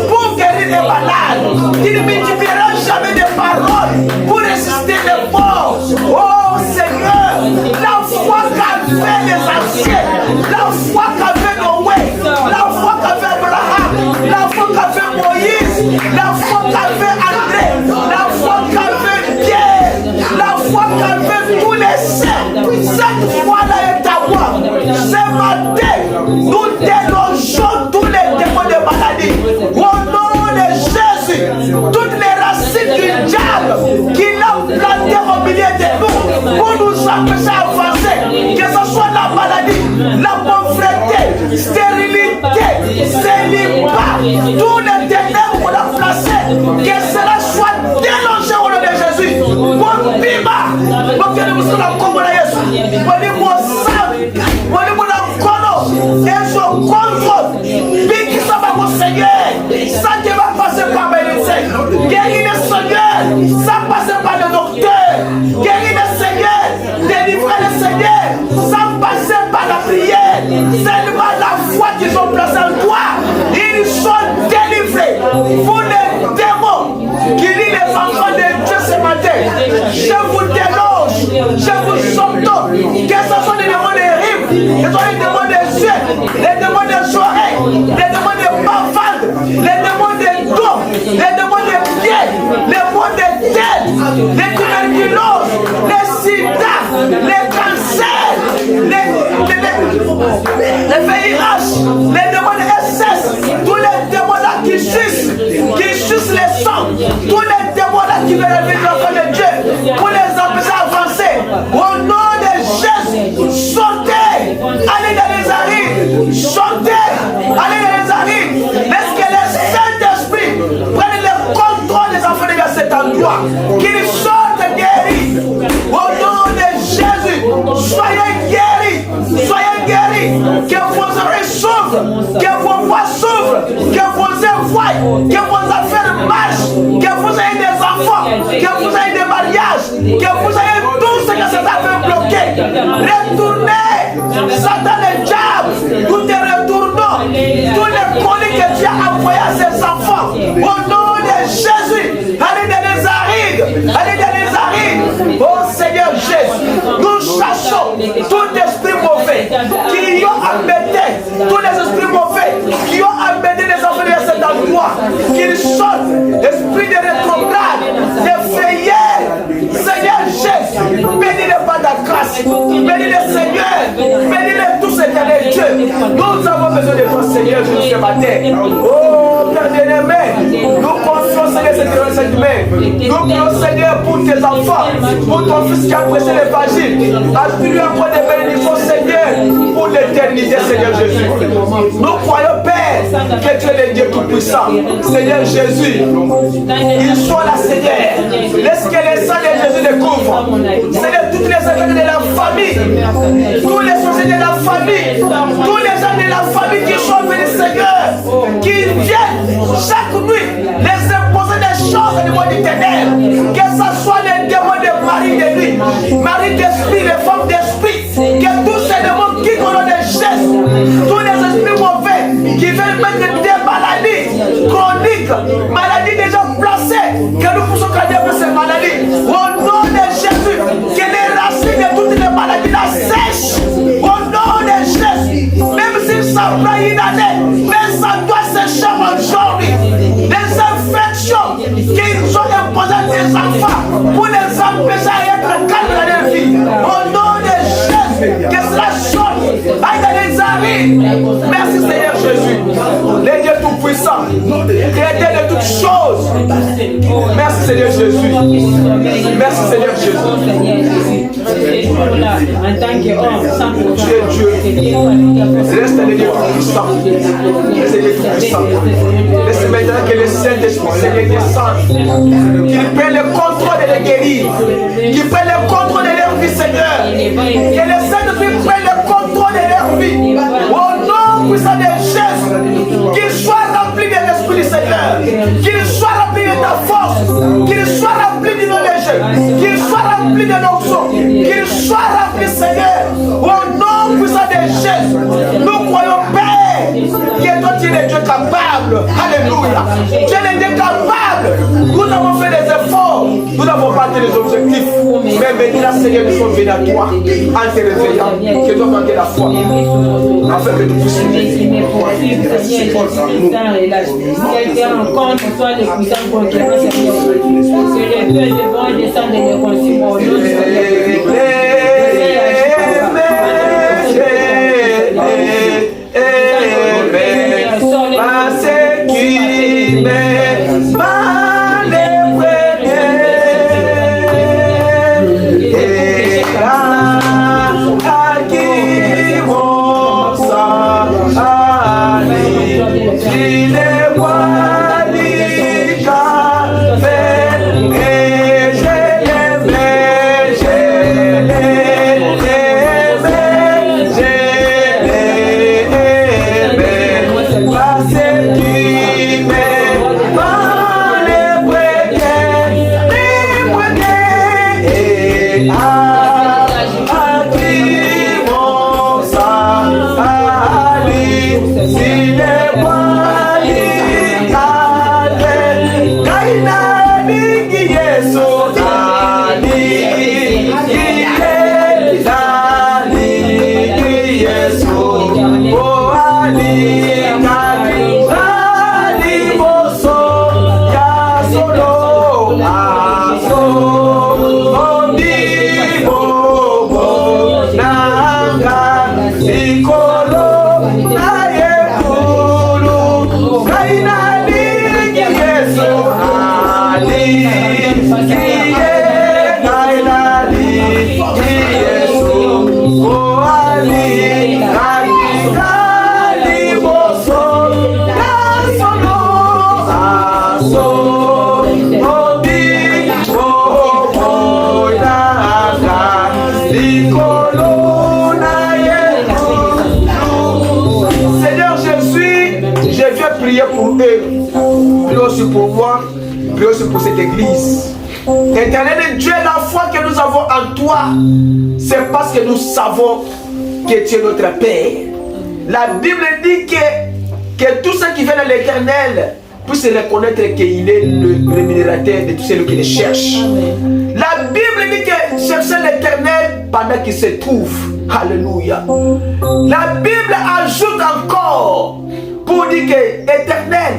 pour guérir les malades. Tu ne multiplieras jamais des paroles pour résister les morts. Oh Seigneur, la foi qu'avaient les anciens, la foi qu'avait Noé, la foi qu'avait Abraham, la foi qu'avait Moïse, la foi qu'avait André, la foi qu'avait Pierre, la foi qu'avait tous les saints. Cette foi-là est à moi. Ce matin, nous délogeons tous les démons de maladie. Au nom de Jésus, toutes les racines du diable qui l'a planté au milieu de nous pour nous empêcher d'avancer, que ce soit la maladie, la pauvreté, stérilité, célibat, tous les ténèbres qu'on a placés, que cela soit délogé au nom de Jésus. Mon bima, mon Dieu, nous sommes là comme la Yesu. Mon sang, mon kono, et son contrôle. Biki sama mon Seigneur, ça ne va passer par mes médecins. Guéris le Seigneur, ça passe par le docteur. Guéris le Seigneur, délivrer le Seigneur, ça passe par la prière. Seulement la foi qu'ils ont placée en toi, ils sont délivrés. Vous les démons qui lisent les enfants de Dieu ce matin, je vous déloge, je vous ordonne, que ce soit des démons des rives, que ce soit des démons des yeux, les démons des oreilles, les démons des bavades, les démons des dos, les démons des pieds, les démons des têtes, les tuberculoses, les sida, les cancers, les VIH, les démons de SS, tous les démons là qui sucent les sangs, tous les démons là qui veulent élever l'enfant de Dieu pour les empêcher d'avancer. Au nom de Jésus, sortez, allez dans les arides, sortez, allez dans les arides. Laisse que le Saint-Esprit prenne le contrôle des enfants de Dieu à cet endroit, qu'ils sortent guéris. Au nom de Jésus, soyez guéris, que vos oreilles s'ouvrent, que vos voix s'ouvrent, que vos yeux voient, que vos affaires marchent, que vous ayez des enfants, que vous ayez des mariages, que vous ayez tout ce que ces affaires bloquées. Retournez, Satan le diable, nous te retournons tous les colis que tu as envoyés à ces enfants. Au nom de Jésus, allez dans les arides, allez dans les arides. Oh Seigneur Jésus, nous chassons tout esprit mauvais qui ont embêté, tous les esprits mauvais qui ont embêté les enfants de cet endroit, qu'ils sortent, esprit de rétrograde, de frayeur. Seigneur Jésus, bénis-les par ta grâce, bénis-les Seigneur, bénis-les tous éternel Dieu. Nous avons besoin de toi Seigneur ce matin. Oh Père bien-aimé, nous confions Seigneur cette main. Nous prions Seigneur pour tes enfants, pour ton fils qui a prêché l'évangile. Aspire encore des bénédictions Seigneur. pour l'éternité, Seigneur Jésus. Nous croyons, Père, que tu es le Dieu Tout-Puissant. Seigneur Jésus, il soit là, Seigneur. Laisse que le sang de Jésus le couvre. Seigneur, toutes les affaires de la famille, tous les sociétés de la famille, tous les gens de la famille qui sont venus, Seigneur, qui viennent chaque nuit les imposer des choses au niveau du ténèbre, que ce soit les démons de mari de nuit, mari d'esprit, les femmes d'esprit, que tous ces démons qui ont des gestes, tous les esprits mauvais qui veulent mettre des maladies chroniques, maladies déjà placées, que nous puissions garder ces maladies. Au nom de Jésus, que les racines de toutes les maladies la sèchent. Au nom de Jésus, même si ça prend une année, mais ça doit sécher aujourd'hui. Les infections qu'ils ont imposées à des enfants pour les empêcher à être calmes dans leur vie. Au nom de Jésus, que cela change. Aïe dans les arrêts. Merci Seigneur Jésus, le Dieu Tout-Puissant, Créateur de toutes choses. Merci Seigneur Jésus. Merci Seigneur Jésus. En tant qu'homme, sans Tu es Dieu. Reste le Dieu Tout-Puissant. Reste le Dieu Tout-Puissant. Laisse maintenant que le Saint-Esprit Seigneur descende. Qu'il prenne le contrôle de les guérir. Qu'il prenne le contrôle de leur vie, Seigneur. Que le Saint-Esprit prenne le contrôle de leur vie. Au nom puissant de Jésus. Qu'il soit rempli de l'Esprit du Seigneur. Qu'il soit rempli de ta force. Qu'il soit rempli de nos légers. Qu'il soit rempli de nos sons. Qu'il soit rempli, Seigneur. Au nom puissant de Jésus. Nous croyons, Père, que toi tu es le Dieu capable. Alléluia. Tu es le Dieu capable. Nous avons fait des efforts. Nous n'avons pas atteint les objectifs. Mais maintenant, Seigneur, nous sommes venus à toi en te réveillant. Que tu manquer la foi. Afin que tu puisses nous quelqu'un rencontre, soit les puissants conquérants, Seigneur. Que les feux de vent descendent et les consument au nom du pour moi, mais aussi pour cette église. Éternel Dieu, la foi que nous avons en toi, c'est parce que nous savons que tu es notre Père. La Bible dit que tous ceux qui viennent à l'Éternel puissent reconnaître qu'il est le rémunérateur de tous ceux qui le cherchent. La Bible dit que chercher l'Éternel pendant qu'il se trouve. Alléluia. La Bible ajoute encore pour dire que l'Éternel,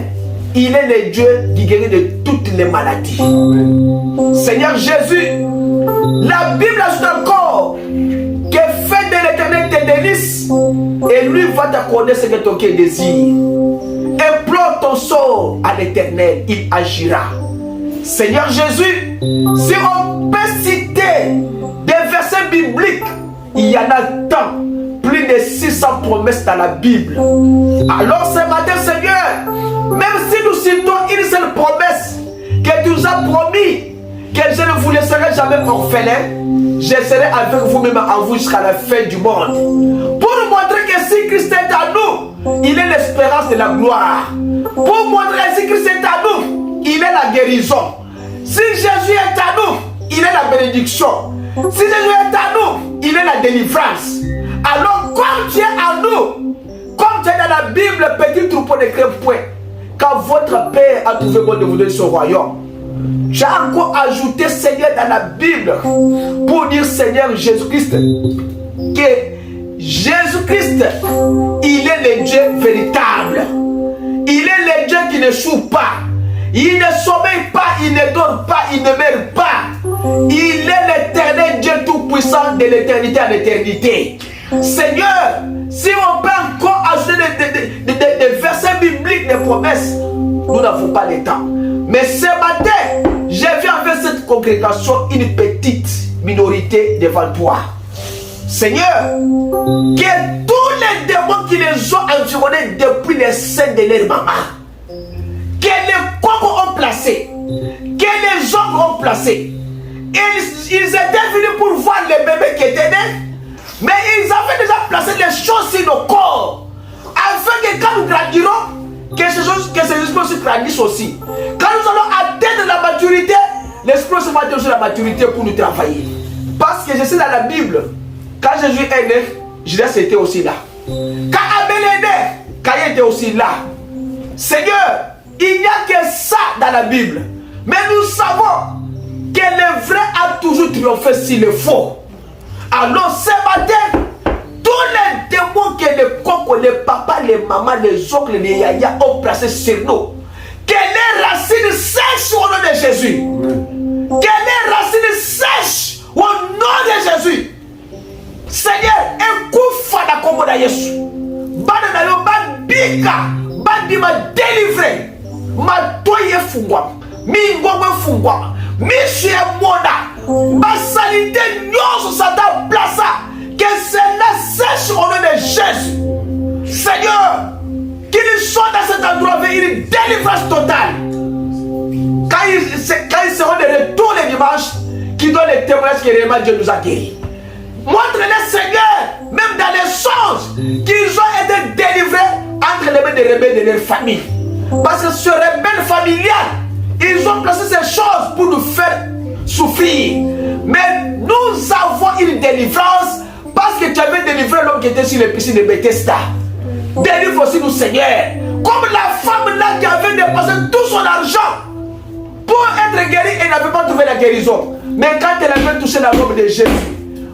il est le Dieu qui guérit de toutes les maladies. Seigneur Jésus, la Bible ajoute encore que fais de l'Éternel tes délices et lui va t'accorder ce que ton cœur désire. Implore ton sort à l'Éternel, il agira. Seigneur Jésus, si on peut citer des versets bibliques, il y en a tant, plus de 600 promesses dans la Bible. Alors ce matin, Seigneur, même si nous citons une seule promesse que tu nous as promis, que je ne vous laisserai jamais orphelin, je serai avec vous-même en vous jusqu'à la fin du monde. Pour nous montrer que si Christ est à nous, il est l'espérance de la gloire. Pour montrer que si Christ est à nous, il est la guérison. Si Jésus est à nous, il est la bénédiction. Si Jésus est à nous, il est la délivrance. Alors comme tu es à nous, comme tu es dans la Bible, petit troupeau de crème point, quand votre Père a trouvé bon de vous donner son royaume, tu as encore ajouté Seigneur dans la Bible pour dire Seigneur Jésus-Christ que Jésus-Christ, il est le Dieu véritable. Il est le Dieu qui ne n'échoue pas. Il ne sommeille pas, il ne dort pas, il ne meurt pas. Il est l'éternel Dieu tout-puissant de l'éternité à l'éternité. Seigneur, si on peut encore ajouter des versets bibliques, des promesses, nous n'avons pas le temps. Mais ce matin, j'ai vu avec cette congrégation une petite minorité devant toi. Seigneur, que tous les démons qui les ont environnés depuis les seins de leur maman, que les cocos ont placé, que les hommes ont placé, ils étaient venus pour voir les bébés qui étaient nés, mais ils avaient déjà placé les choses sur nos corps, afin que quand nous grandirons, que ces esprits aussi grandissent aussi. Quand nous allons atteindre la maturité, l'esprit se va atteindre sur la maturité pour nous travailler. Parce que je sais dans la Bible, quand Jésus est né, Judas était aussi là. Quand Abel est né, Caïn était aussi là. Seigneur, il n'y a que ça dans la Bible. Mais nous savons que le vrai a toujours triomphé sur le faux. Alors ce matin, tous les démons que les cocos, les papas, les mamans, les oncles, les yaya ont placés sur nous, que les racines sèchent au nom de Jésus. Que les racines sèchent au nom de Jésus. Seigneur, écoute la combo de Jésus. Bana na yo ba bika, ba di ma délivrer. Ma toye fungwa, mi ngomwe fungwa, mi chie mona. Ma salité nyonso sata plaça. Que cela sèche au nom de Jésus. Seigneur, qu'ils soient dans cet endroit avec une délivrance totale. Quand ils seront de retour les dimanches, qui donnent les témoignages que réellement Dieu nous a guéris. Montre-les, Seigneur, même dans les choses, qu'ils ont été délivrés entre les mains des rebelles de leur famille. Parce que ce rebelle familial, ils ont placé ces choses pour nous faire souffrir. Mais nous avons une délivrance parce que tu avais délivré l'homme qui était sur les piscines de Bethesda. Délivre aussi nous, Seigneur. Comme la femme là qui avait dépensé tout son argent pour être guérie et n'avait pas trouvé la guérison. Mais quand elle avait touché la robe de Jésus,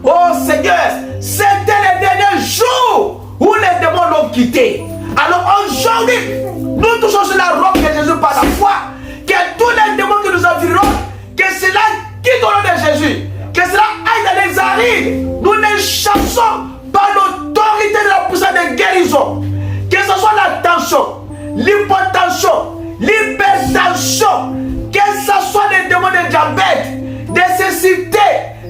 oh Seigneur, c'était les derniers jours où les démons l'ont quitté. Alors aujourd'hui, nous touchons sur la robe de Jésus par la foi. Que tous les démons qui nous environnent, que cela quitte au nom de Jésus. Que cela aille dans les arides. Nous les chassons par l'autorité de la puissance de guérison. Que ce soit la tension, l'hypotension, l'hypertension, que ce soit les démons de diabète, des cécité,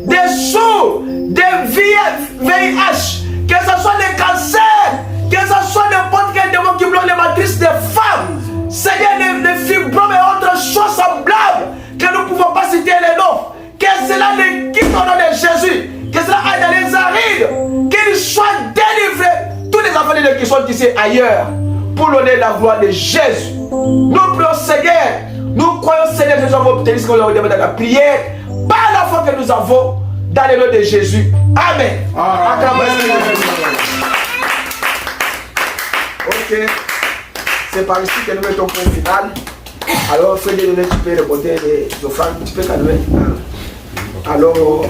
des sourds, des VIH, que ce soit les cancers, que ce soit n'importe quel démon qui bloque les matrices des femmes, Seigneur, les fibromes et autres choses semblables, que nous ne pouvons pas citer les noms, que cela les quitte au nom de Jésus, que cela aille dans les arides, qu'ils soient délivrés, tous les enfants de Dieu qui sont ici ailleurs, pour l'honneur et la gloire de Jésus. Nous prions, Seigneur, nous croyons, Seigneur, que nous avons obtenu ce que nous avons demandé dans la prière, par la foi que nous avons, dans le nom de Jésus. Amen. Ok. C'est par ici que nous mettons point final. Alors, Frère Dieudonné, tu peux reporter les offrandes. Tu peux calmer. Alors,